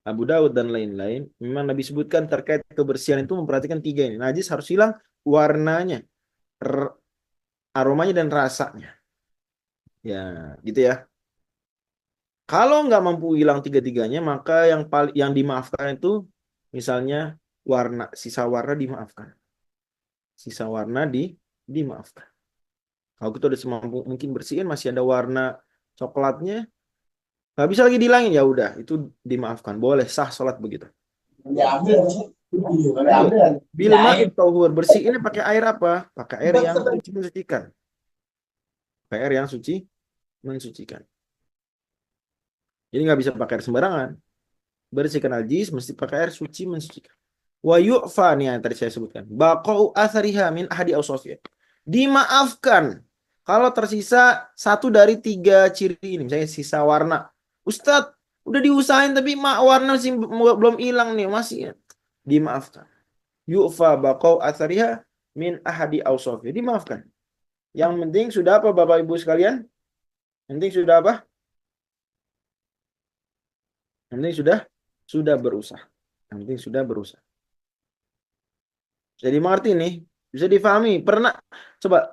Abu Daud dan lain-lain. Memang Nabi sebutkan terkait kebersihan itu memperhatikan 3 ini. Najis harus hilang warnanya, aromanya dan rasanya. Ya, gitu ya. Kalau nggak mampu hilang 3-tiganya, maka yang dimaafkan itu misalnya warna, sisa warna dimaafkan. Sisa warna dimaafkan. Kalau kita udah semampu mungkin bersihin masih ada warna coklatnya, nggak bisa lagi dihilangin, ya udah itu dimaafkan. Boleh sah sholat begitu. Bila tauhur bersihinnya pakai air apa? Pakai air yang suci mensucikan. Pakai air yang suci mensucikan. Jadi nggak bisa pakai air sembarangan. Bersihkan najis mesti pakai air suci mensucikan. Wa yu'fa nih yang tadi saya sebutkan. Baqa'u athariha min ahadi awsafiyah. Dimaafkan Kalau tersisa 1 dari 3 ciri ini, misalnya sisa warna, Ustadz udah diusahain tapi warna masih belum hilang nih, masih dimaafkan. Yu'fa baqau athariha min ahadi awsofi. Dimaafkan. Yang penting sudah apa Bapak Ibu sekalian? Yang penting sudah apa? Yang penting sudah berusaha. Yang penting sudah berusaha. Jadi mengerti nih, bisa difahami. Pernah coba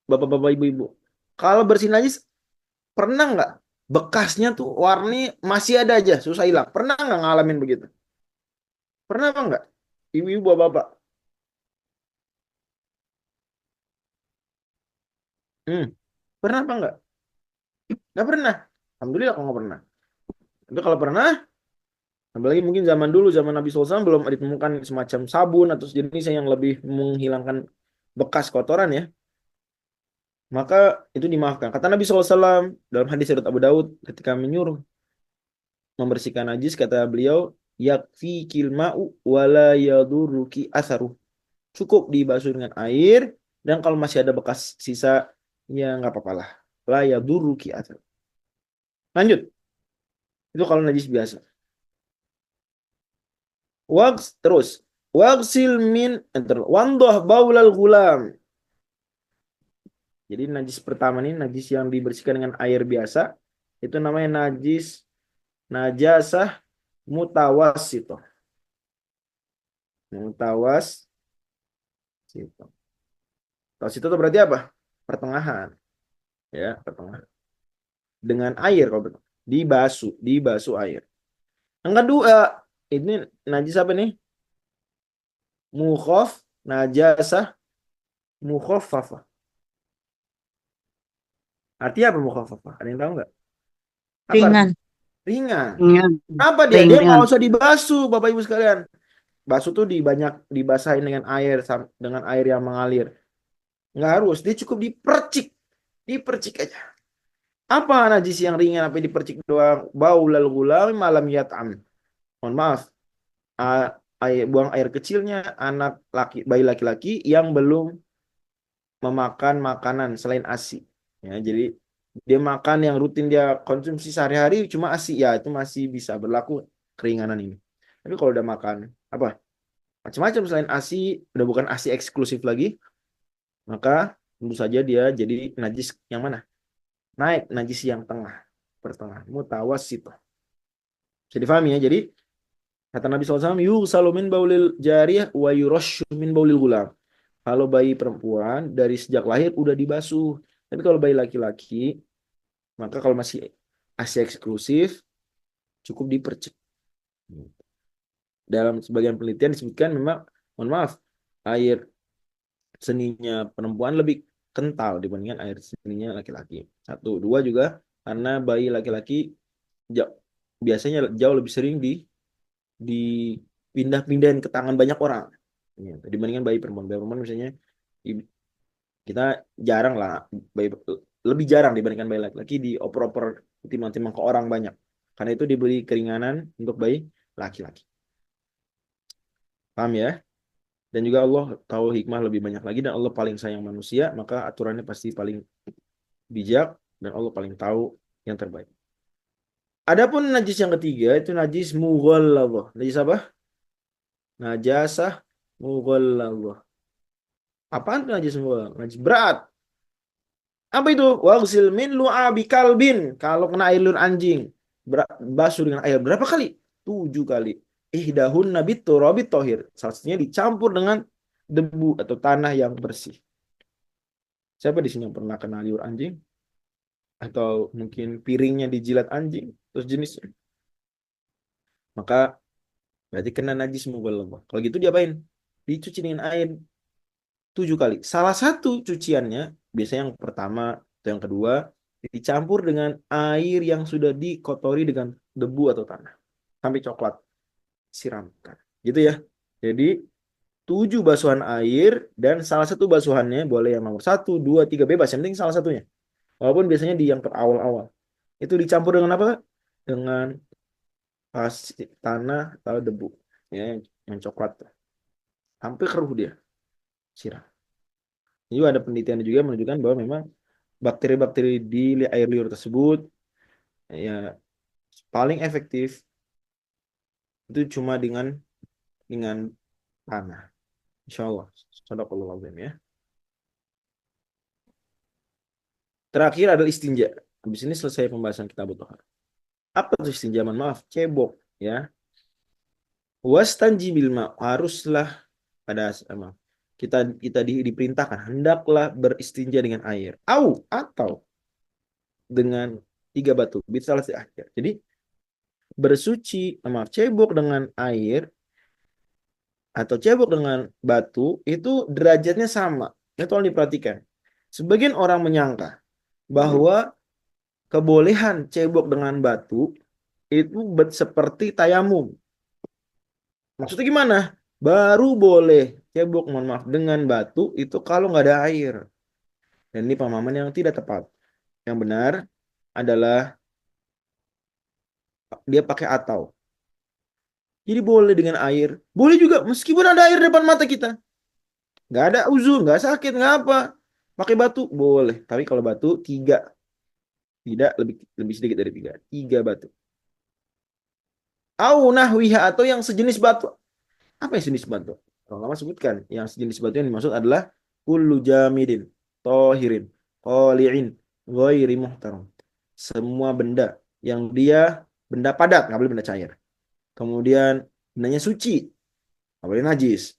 Bapak-bapak Ibu-ibu, kalau bersih najis pernah nggak bekasnya tuh warni masih ada aja, susah hilang. Pernah nggak ngalamin begitu? Pernah apa nggak? Ibu-ibu, bapak-bapak. Hmm. Pernah apa nggak? Nggak pernah. Alhamdulillah kalau nggak pernah. Tapi kalau pernah, apalagi mungkin zaman dulu, zaman Nabi SAW belum ditemukan semacam sabun atau sejenisnya yang lebih menghilangkan bekas kotoran ya. Maka itu dimaafkan. Kata Nabi SAW dalam hadis riwayat Abu Daud ketika menyuruh membersihkan najis, kata beliau, yakfi kilma'u wala yaduruki asaruh. Cukup dibasuh dengan air, dan kalau masih ada bekas sisa, ya nggak apa-apa lah. La yaduruki asaruh. Lanjut. Itu kalau najis biasa. Terus. Wagsil min wandoh baulal gulam. Jadi najis pertama ini, najis yang dibersihkan dengan air biasa, itu namanya najasah mutawassitoh. Mutawassitoh. Tawassitoh itu berarti apa? Pertengahan. Ya, pertengahan. Dengan air kalau betul. Dibasuh air. Yang kedua, ini najis apa nih? Najasah mukhaffafah. Artinya apa mukhaffafah? Ada yang tahu nggak? Apa Ringan. Ringan. Ringan. Apa dia? Dia nggak Ringan. usah dibasuh, Bapak Ibu sekalian. Basuh tuh dibasahin dengan air yang mengalir. Nggak harus, dia cukup dipercik aja. Apa najis yang ringan, apa dipercik doang? Baulal gulami malam yat'am. Mohon maaf, buang air kecilnya bayi laki-laki yang belum memakan makanan selain ASI. Ya, jadi dia makan yang rutin dia konsumsi sehari-hari cuma ASI, ya itu masih bisa berlaku keringanan ini. Tapi kalau udah makan apa macam-macam selain ASI, udah bukan ASI eksklusif lagi, maka tentu saja dia jadi najis yang mana? Naik najis yang pertengahan, mutawassithah. Bisa difahami ya. Jadi kata Nabi SAW, yughsalu min baulil jariyah wa yurashu min baulil gulam. Kalau bayi perempuan dari sejak lahir udah dibasuh. Tapi kalau bayi laki-laki, maka kalau masih ASI eksklusif, cukup dipercik. Dalam sebagian penelitian disebutkan memang, mohon maaf, air seninya perempuan lebih kental dibandingkan air seninya laki-laki. 1, 2 juga karena bayi laki-laki biasanya jauh lebih sering dipindah-pindahin ke tangan banyak orang. Ya, dibandingkan bayi perempuan. Bayi perempuan misalnya kita jarang lah, lebih jarang dibandingkan bayi laki-laki dioper-oper timang-timang ke orang banyak. Karena itu diberi keringanan untuk bayi laki-laki. Paham ya? Dan juga Allah tahu hikmah lebih banyak lagi, dan Allah paling sayang manusia, maka aturannya pasti paling bijak, dan Allah paling tahu yang terbaik. Adapun najis yang ketiga itu najis mughalladhah. Najis apa? Najasah mughalladhah. Apaan tuh najis mughalladhah? Najis berat. Apa itu? Waghsil min lu'abi kalbin. Kalau kena air liur anjing, basuh dengan air berapa kali? 7 kali. Ihdahun nabi turabit tohir. Salah satunya dicampur dengan debu atau tanah yang bersih. Siapa di sini yang pernah kena liur anjing? Atau mungkin piringnya dijilat anjing? Terus jenisnya. Maka berarti kena najis mughalladhah. Kalau gitu diapain? Dicuci dengan air 7 kali. Salah satu cuciannya, biasanya yang pertama atau yang kedua, dicampur dengan air yang sudah dikotori dengan debu atau tanah. Sampai coklat. Siramkan. Gitu ya. Jadi 7 basuhan air, dan salah satu basuhannya boleh yang nomor 1, 2, 3 bebas. Yang penting salah satunya. Walaupun biasanya di yang awal-awal. Itu dicampur dengan apa? Dengan pasir, tanah atau debu. Ya, yang coklat. Sampai keruh dia. Siram. Ini juga ada penelitian juga menunjukkan bahwa memang bakteri-bakteri di air liur tersebut, ya paling efektif itu cuma dengan tanah. Insya Allah. Sadaqallahu azim ya. Terakhir adalah istinja. Habis ini selesai pembahasan kitab Thahar. Apa itu istinja? Mohon maaf, cebok ya. Wastanji bil ma, haruslah pada sama kita diperintahkan hendaklah beristinja dengan air. Atau dengan 3 batu. Bisa akhir. Jadi bersuci, maaf, cebok dengan air atau cebok dengan batu itu derajatnya sama. Itu tolong diperhatikan. Sebagian orang menyangka bahwa kebolehan cebok dengan batu itu seperti tayamum. Maksudnya gimana? Baru boleh cebok, mohon maaf, dengan batu itu kalau nggak ada air. Dan ini pemahaman yang tidak tepat. Yang benar adalah dia pakai atau. Jadi boleh dengan air. Boleh juga meskipun ada air depan mata kita. Nggak ada uzur, nggak sakit, nggak apa. Pakai batu boleh. Tapi kalau batu 3. Tidak lebih sedikit dari 3. 3 batu. Nahwiha, atau yang sejenis batu. Apa yang sejenis batu? Kalau lama sebutkan. Yang sejenis batu yang dimaksud adalah kullu jamidin, tohirin, qoli'in, ghairi muhtaram. Semua benda yang dia benda padat, nggak boleh benda cair. Kemudian bendanya suci, nggak boleh najis.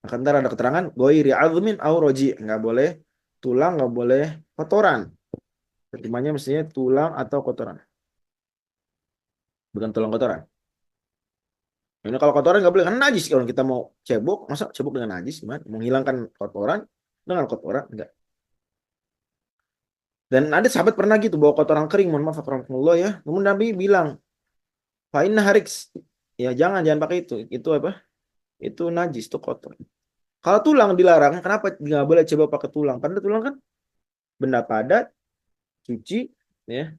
Maka ntar ada keterangan ghairi azmin au roji, nggak boleh tulang, nggak boleh kotoran. Pertimbangannya mestinya tulang atau kotoran, bukan tulang kotoran. Ini kalau kotoran nggak boleh, karena najis. Kalau kita mau cebok, masa cebok dengan najis gimana? Menghilangkan kotoran dengan kotoran enggak. Dan ada sahabat pernah gitu bawa kotoran kering, mohon maaf akramakumullah ya. Kemudian Nabi bilang, fa inna hariks, ya jangan pakai itu. Itu apa? Itu najis, itu kotor. Kalau tulang dilarang, kenapa nggak boleh coba pakai tulang? Karena tulang kan benda padat, suci, ya.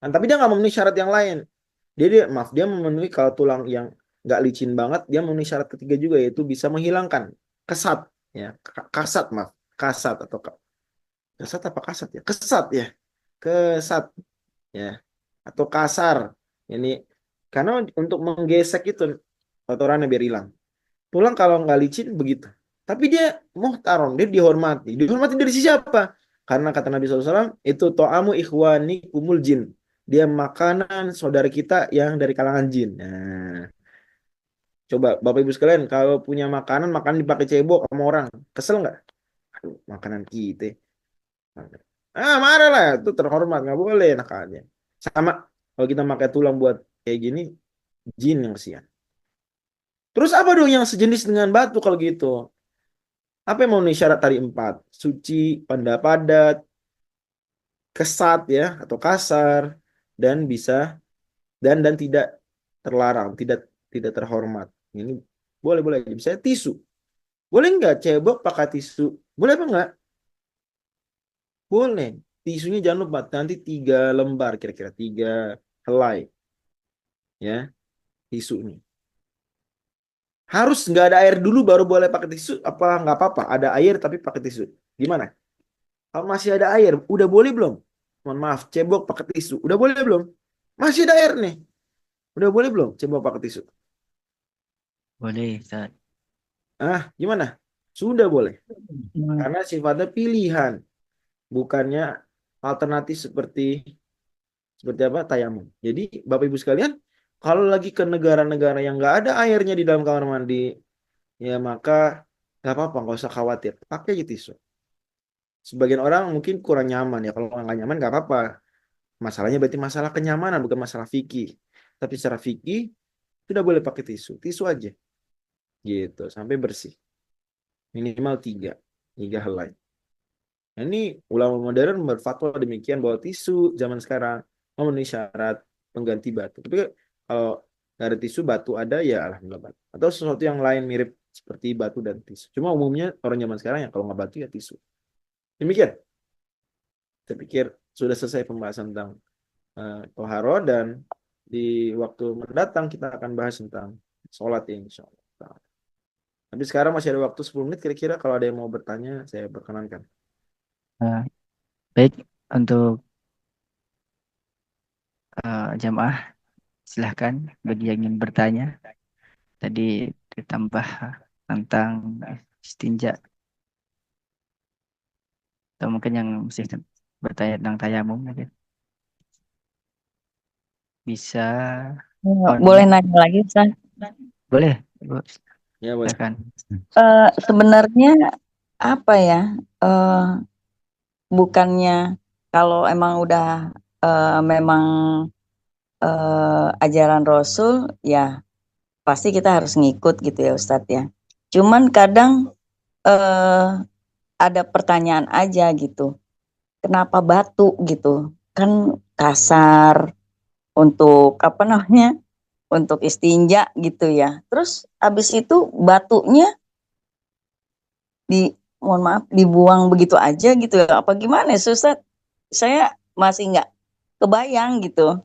Nah, tapi dia nggak memenuhi syarat yang lain. Dia memenuhi, kalau tulang yang nggak licin banget, dia memenuhi syarat ketiga juga, yaitu bisa menghilangkan kesat, ya. Kasat, maaf, kasat atau kasat apa kasat ya? Kesat ya, kesat, ya, atau kasar. Ini karena untuk menggesek itu kotorannya biar hilang. Tulang kalau nggak licin begitu. Tapi dia muhtaram, dia dihormati. Dihormati dari siapa? Karena kata Nabi SAW, itu to'amu ikhwani kumul jin. Dia makanan saudara kita yang dari kalangan jin. Nah, coba Bapak Ibu sekalian, kalau punya makanan dipakai cebok sama orang, kesel nggak? Aduh, makanan kita. Marah lah, itu terhormat, nggak boleh nakalnya. Sama kalau kita pakai tulang buat kayak gini, jin yang kesian. Terus apa dong yang sejenis dengan batu kalau gitu? Apa yang memenuhi syarat tadi 4? Suci, benda padat, kesat ya atau kasar, dan bisa dan tidak terlarang, tidak terhormat. Ini boleh aja. Bisa tisu. Boleh nggak cebok pakai tisu? Boleh apa nggak? Boleh. Tisunya jangan lupa nanti 3 lembar, kira-kira 3 helai ya tisunya. Harus nggak ada air dulu baru boleh pakai tisu, apa nggak apa-apa? Ada air tapi pakai tisu. Gimana? Kalau masih ada air, udah boleh belum? Mohon maaf, cebok pakai tisu. Udah boleh belum? Masih ada air nih. Udah boleh belum cebok pakai tisu? Boleh, Ustaz. Gimana? Sudah boleh. Hmm. Karena sifatnya pilihan, bukannya alternatif seperti apa? Tayamum. Jadi Bapak Ibu sekalian, kalau lagi ke negara-negara yang nggak ada airnya di dalam kamar mandi, ya maka nggak apa-apa, nggak usah khawatir. Pakai aja tisu. Sebagian orang mungkin kurang nyaman ya. Kalau nggak nyaman nggak apa-apa. Masalahnya berarti masalah kenyamanan, bukan masalah fikih. Tapi secara fikih sudah boleh pakai tisu. Tisu aja. Gitu, sampai bersih. Minimal 3 helai. Nah, ini ulama modern berfatwa demikian bahwa tisu zaman sekarang memenuhi syarat pengganti batu. Tapi kalau nggak ada tisu, batu ada, ya alhamdulillah. Atau sesuatu yang lain mirip seperti batu dan tisu. Cuma umumnya orang zaman sekarang ya kalau nggak batu ya tisu. Demikian. Saya pikir sudah selesai pembahasan tentang toharo, dan di waktu mendatang kita akan bahas tentang sholat ya insya Allah. Tapi sekarang masih ada waktu 10 menit kira-kira, kalau ada yang mau bertanya saya perkenankan. Nah, Baik, untuk jamaah silahkan bagi yang ingin bertanya. Tadi ditambah tentang istinja atau mungkin yang masih bertanya tentang tayamum mungkin bisa on Boleh mic. nanya lagi, Ustaz? Boleh, Bu. Ya, boleh. Silakan. Sebenarnya apa ya? eh Bukannya kalau emang udah memang ajaran Rasul, ya pasti kita harus ngikut gitu ya Ustadz ya. Cuman kadang eh, ada pertanyaan aja gitu. Kenapa batu gitu? Kan kasar untuk apa namanya? Untuk istinja gitu ya. Terus abis itu batunya di mohon maaf dibuang begitu aja gitu ya. Apa gimana ya Ustaz? Saya masih nggak kebayang gitu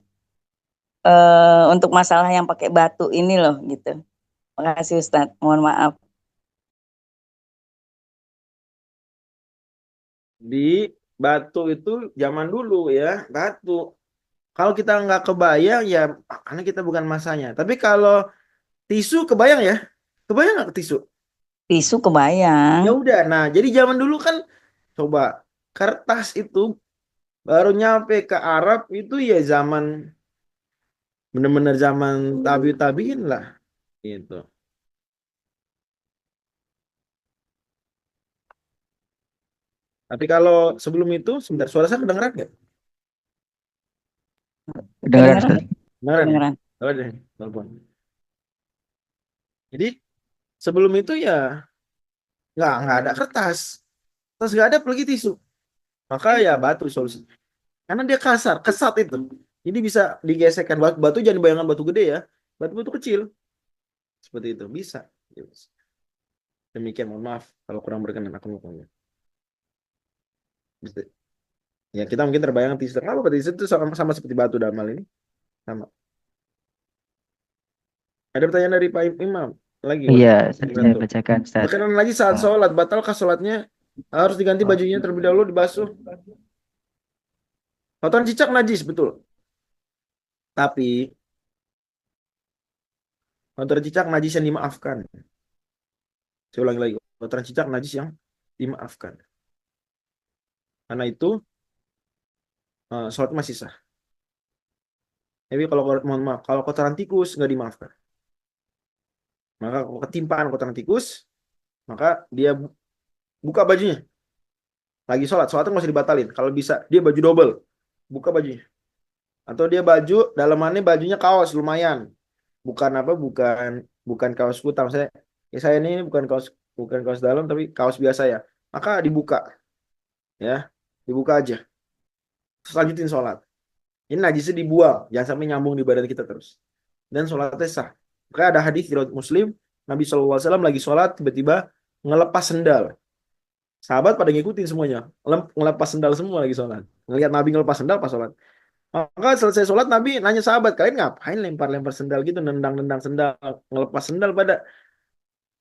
untuk masalah yang pakai batu ini loh gitu. Makasih Ustaz. Mohon maaf. Di batu itu zaman dulu ya, batu. Kalau kita nggak kebayang ya karena kita bukan masanya. Tapi kalau tisu kebayang ya? Kebayang nggak tisu? Tisu kebayang. Ya udah. Nah, jadi zaman dulu kan coba kertas itu baru nyampe ke Arab itu ya zaman bener-bener zaman tabiin lah gitu. Tapi kalau sebelum itu sebentar suara saya kedengeran nggak? Kedengaran, Kedengeran? Ustaz. Kedengeran ya? Kedengeran. Coba deh telepon. Jadi sebelum itu ya nggak ada kertas, terus nggak ada apalagi tisu. Maka ya batu solusi. Karena dia kasar, kesat itu. Jadi bisa digesekkan batu, batu jangan bayangkan batu gede ya. Batu-batu kecil. Seperti itu. Bisa. Demikian, mohon maaf kalau kurang berkenan aku ngomongnya. Bisa. Ya kita mungkin terbayang tisu. Nggak apa-apa, tisu itu sama seperti batu dalam hal ini. Sama. Ada pertanyaan dari Pak Imam. Lagi, Iya, boleh. saya bacakan, Ustaz. Berkenan lagi saat sholat. Batalkah sholatnya? Harus diganti bajunya terlebih dahulu, dibasuh. Kotoran cicak najis, betul. Tapi, kotoran cicak najis yang dimaafkan. Saya ulangi lagi. Kotoran cicak najis yang dimaafkan. Karena itu sholat masih sah. Tapi kalau mohon maaf, kalau kotoran tikus nggak dimaafkan. Maka kalau ketimpaan kotoran tikus, maka dia buka bajunya. Lagi sholat, sholatnya nggak usah dibatalin. Kalau bisa, dia baju double, buka bajunya. Atau dia baju dalamannya bajunya kaos lumayan, bukan apa, bukan kaos kutang. Saya ini bukan kaos dalam tapi kaos biasa ya. Maka dibuka, ya, dibuka aja. Terus lanjutin sholat. Ini najisnya dibuang, jangan sampai nyambung di badan kita terus. Dan sholatnya sah. Maka ada hadis di riwayat Muslim, Nabi SAW lagi sholat tiba-tiba ngelepas sendal. Sahabat pada ngikutin semuanya, ngelepas sendal semua lagi sholat. Ngelihat Nabi ngelepas sendal pas sholat. Maka selesai sholat Nabi nanya sahabat, kalian ngapain lempar-lempar sendal gitu, nendang-nendang sendal, ngelepas sendal pada.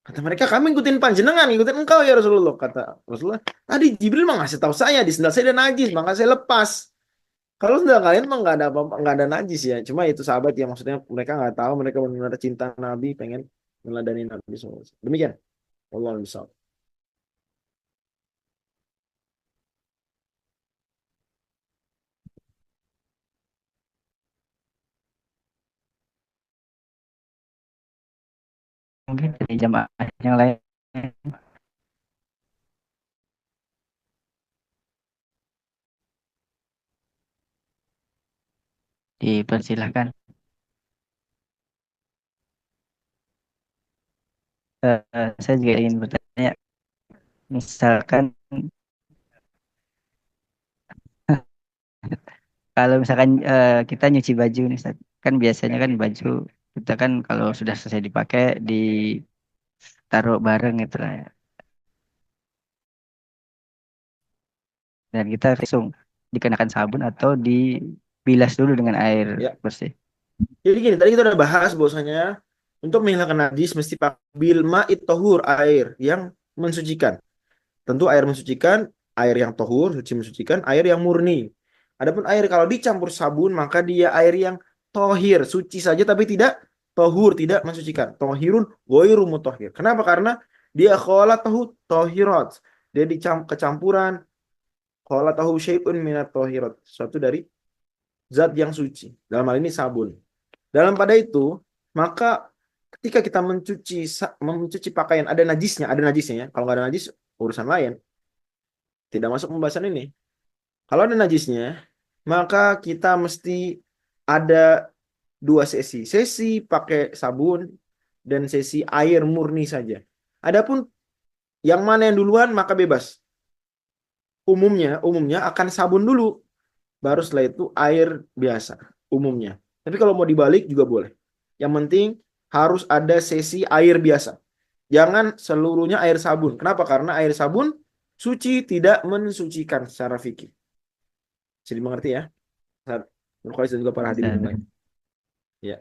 Kata mereka, kami ngikutin panjenengan, ngikutin engkau ya Rasulullah. Kata Rasulullah, tadi Jibril mah ngasih tahu saya di sendal saya ada najis, maka saya lepas. Kalau sendal kalian mah nggak ada apa-apa, nggak ada najis ya. Cuma itu sahabat yang maksudnya mereka nggak tahu, mereka benar-benar cinta Nabi, pengen meladani Nabi SAW. Demikian. Allah bisa. Mungkin dari jamaah yang lain dipersilahkan. Saya juga ingin bertanya, misalkan kalau misalkan kita nyuci baju nih, Ustaz. Kan biasanya kan baju kita kan kalau sudah selesai dipakai ditaruh bareng gitu lah ya. Dan kita langsung dikenakan sabun atau dibilas dulu dengan air Ya. bersih. Jadi gini, tadi kita udah bahas bahwasanya untuk menghilangkan najis mesti pakai bil ma'it tohur, air yang mensucikan. Tentu air mensucikan air yang tohur, suci mensucikan, air yang murni. Adapun air kalau dicampur sabun, maka dia air yang tohir, suci saja tapi tidak tohur, tidak mensucikan. Tohirun ghairu mutahhir. Kenapa? Karena dia khalatahu tohirat. Dia kecampuran khalatahu syai'un minat tohirat. Suatu dari zat yang suci. Dalam hal ini sabun. Dalam pada itu, maka ketika kita mencuci pakaian ada najisnya ya. Kalau nggak ada najis urusan lain, tidak masuk pembahasan ini. Kalau ada najisnya, maka kita mesti ada dua sesi. Sesi pakai sabun dan sesi air murni saja. Adapun yang mana yang duluan maka bebas. Umumnya akan sabun dulu, baru setelah itu air biasa umumnya. Tapi kalau mau dibalik juga boleh. Yang penting harus ada sesi air biasa. Jangan seluruhnya air sabun. Kenapa? Karena air sabun suci tidak mensucikan secara fikih. Bisa dimengerti ya? Nurkholis dan juga para hadirin yang lain. Ya.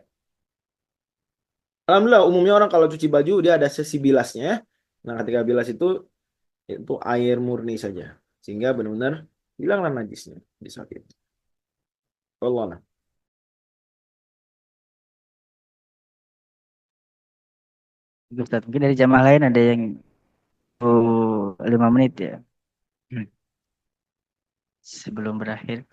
Alhamdulillah umumnya orang kalau cuci baju dia ada sesi bilasnya. Nah ketika bilas itu air murni saja. Sehingga benar-benar hilanglah najisnya di saat itu. Allah. Ustaz, mungkin dari jamaah lain ada yang 5 menit ya. Sebelum berakhir.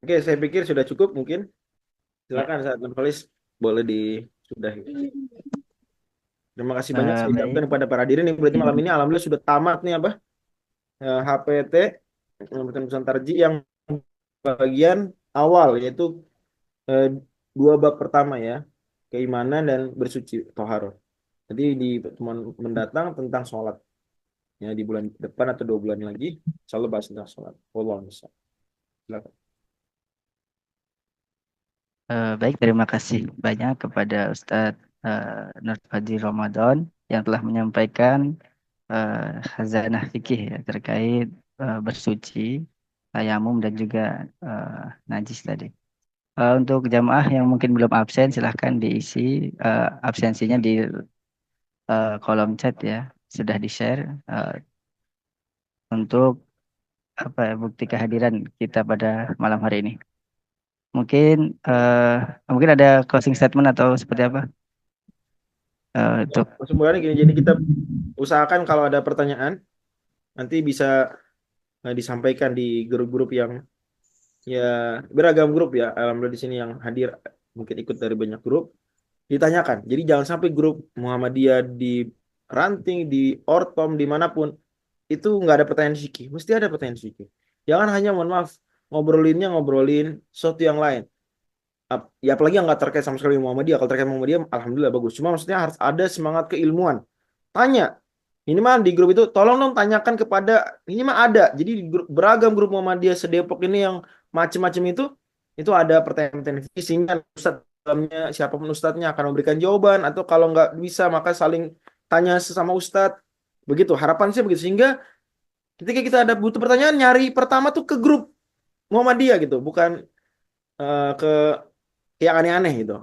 Oke, saya pikir sudah cukup mungkin. Ya, Silakan saat Nurkholis boleh disudahi. Terima kasih banyak saya ucapkan baik. kepada para hadirin yang berarti malam ini alhamdulillah sudah tamat nih apa HPT pesan tarji yang bagian awal yaitu eh, dua bab pertama ya, keimanan dan bersuci toharoh. Jadi di pertemuan mendatang tentang sholat ya, di bulan depan atau 2 bulan lagi insya Allah bahas tentang sholat. Wallahu a'lam. Silakan. Baik, terima kasih banyak kepada Ustadz Nur Fadli Ramadan yang telah menyampaikan khazanah fikih ya, terkait bersuci, tayamum dan juga najis tadi. Untuk jamaah yang mungkin belum absen, silahkan diisi absensinya di kolom chat ya, sudah di-share untuk apa ya, bukti kehadiran kita pada malam hari ini. Mungkin mungkin ada closing statement atau seperti apa untuk Kesimpulannya gini, jadi kita usahakan kalau ada pertanyaan nanti bisa disampaikan di grup-grup yang ya beragam grup ya. Alhamdulillah di sini yang hadir mungkin ikut dari banyak grup. Ditanyakan. Jadi jangan sampai grup Muhammadiyah di ranting, di Ortom, dimanapun itu nggak ada pertanyaan fikih. Mesti ada pertanyaan fikih. Jangan hanya mohon maaf ngobrolin sesuatu yang lain. Ya apalagi yang nggak terkait sama sekali Muhammadiyah. Kalau terkait Muhammadiyah, alhamdulillah bagus. Cuma maksudnya harus ada semangat keilmuan. Tanya. Ini mah di grup itu tolong dong tanyakan kepada ini mah ada. Jadi di beragam grup Muhammadiyah sedepok ini yang macam-macam itu ada pertanyaan-pertanyaan fikih sehingga Ustadz dalamnya siapapun ustadznya akan memberikan jawaban atau kalau nggak bisa maka saling tanya sesama ustadz begitu harapan saya begitu sehingga ketika kita ada butuh pertanyaan nyari pertama tuh ke grup Muhammadiyah gitu bukan ke yang aneh-aneh gitu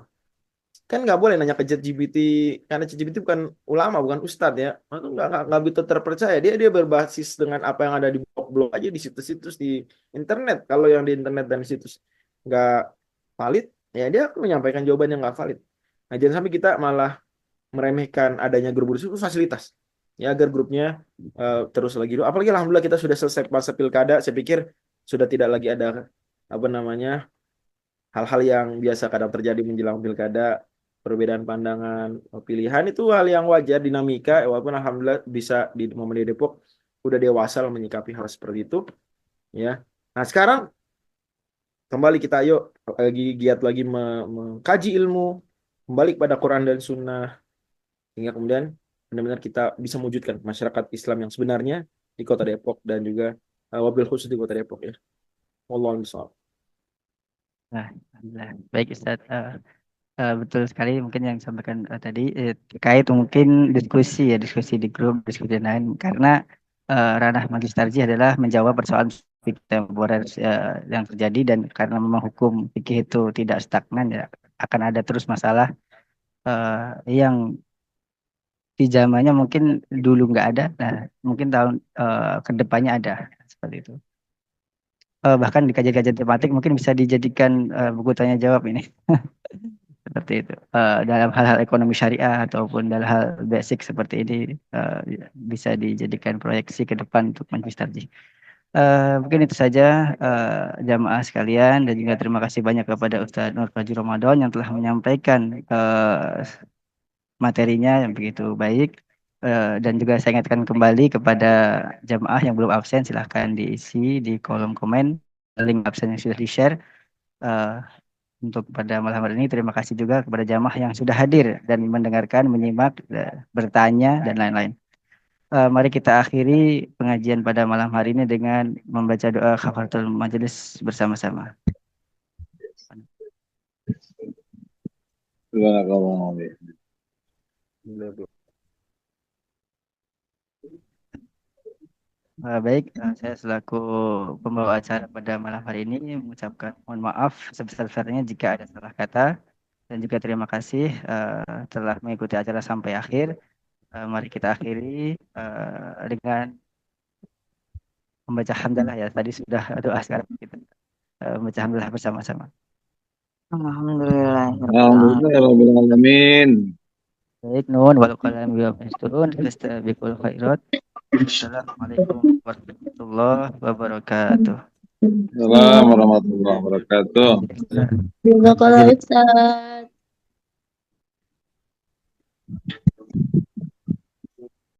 kan nggak boleh nanya ke ChatGPT karena ChatGPT bukan ulama bukan ustadz ya itu nggak begitu terpercaya dia berbasis dengan apa yang ada di blog-blog aja di situs-situs di internet kalau yang di internet dan situs nggak valid ya dia akan menyampaikan jawaban yang nggak valid nah jangan sampai kita malah meremehkan adanya grup-grup itu fasilitas ya agar grupnya terus lagi apalagi alhamdulillah kita sudah selesai masa pilkada saya pikir sudah tidak lagi ada apa namanya hal-hal yang biasa kadang terjadi menjelang pilkada perbedaan pandangan pilihan itu hal yang wajar dinamika walaupun alhamdulillah bisa di Muhammadiyah Depok udah dewasa lah menyikapi hal seperti itu ya nah sekarang kembali kita ayo lagi giat lagi mengkaji ilmu kembali kepada Quran dan Sunnah hingga kemudian benar-benar kita bisa mewujudkan masyarakat Islam yang sebenarnya di Kota Depok dan juga wabil khusus di Kota Depok ya. Wallahu a'lam bishawab. nah, alhamdulillah. Baik Ustadz. Betul sekali mungkin yang disampaikan tadi terkait mungkin diskusi di grup, diskusi lain karena ranah magistarji adalah menjawab persoalan fikih temporer yang terjadi dan karena memang hukum fikih itu tidak stagnan ya akan ada terus masalah yang di zamannya mungkin dulu nggak ada, nah mungkin tahun kedepannya ada seperti itu. Bahkan di kajian-kajian tematik mungkin bisa dijadikan buku tanya jawab ini. Seperti itu. Dalam hal-hal ekonomi syariah ataupun dalam hal basic seperti ini bisa dijadikan proyeksi ke depan untuk majelis tarjih. Mungkin itu saja jamaah sekalian dan juga terima kasih banyak kepada Ustadz Nur Fajri Ramadan yang telah menyampaikan materinya yang begitu baik. Dan juga saya ingatkan kembali kepada jamaah yang belum absen silahkan diisi di kolom komen link absen yang sudah di-share. Untuk pada malam hari ini terima kasih juga kepada jamaah yang sudah hadir dan mendengarkan, menyimak, bertanya dan lain-lain. Mari kita akhiri pengajian pada malam hari ini dengan membaca doa kafaratul majelis bersama-sama. Baik, saya selaku pembawa acara pada malam hari ini mengucapkan mohon maaf sebesar-besarnya jika ada salah kata dan juga terima kasih telah mengikuti acara sampai akhir. Mari kita akhiri dengan membaca hamdalah ya. Tadi sudah doa sekarang kita membaca hamdalah bersama-sama. Alhamdulillah. Alhamdulillahirrahmanirrahim. Baik, nun wal qalam wa yasturun fastabiqul khairat. Assalamualaikum warahmatullahi wabarakatuh. Assalamualaikum warahmatullahi wabarakatuh. Jazakallah Ustaz.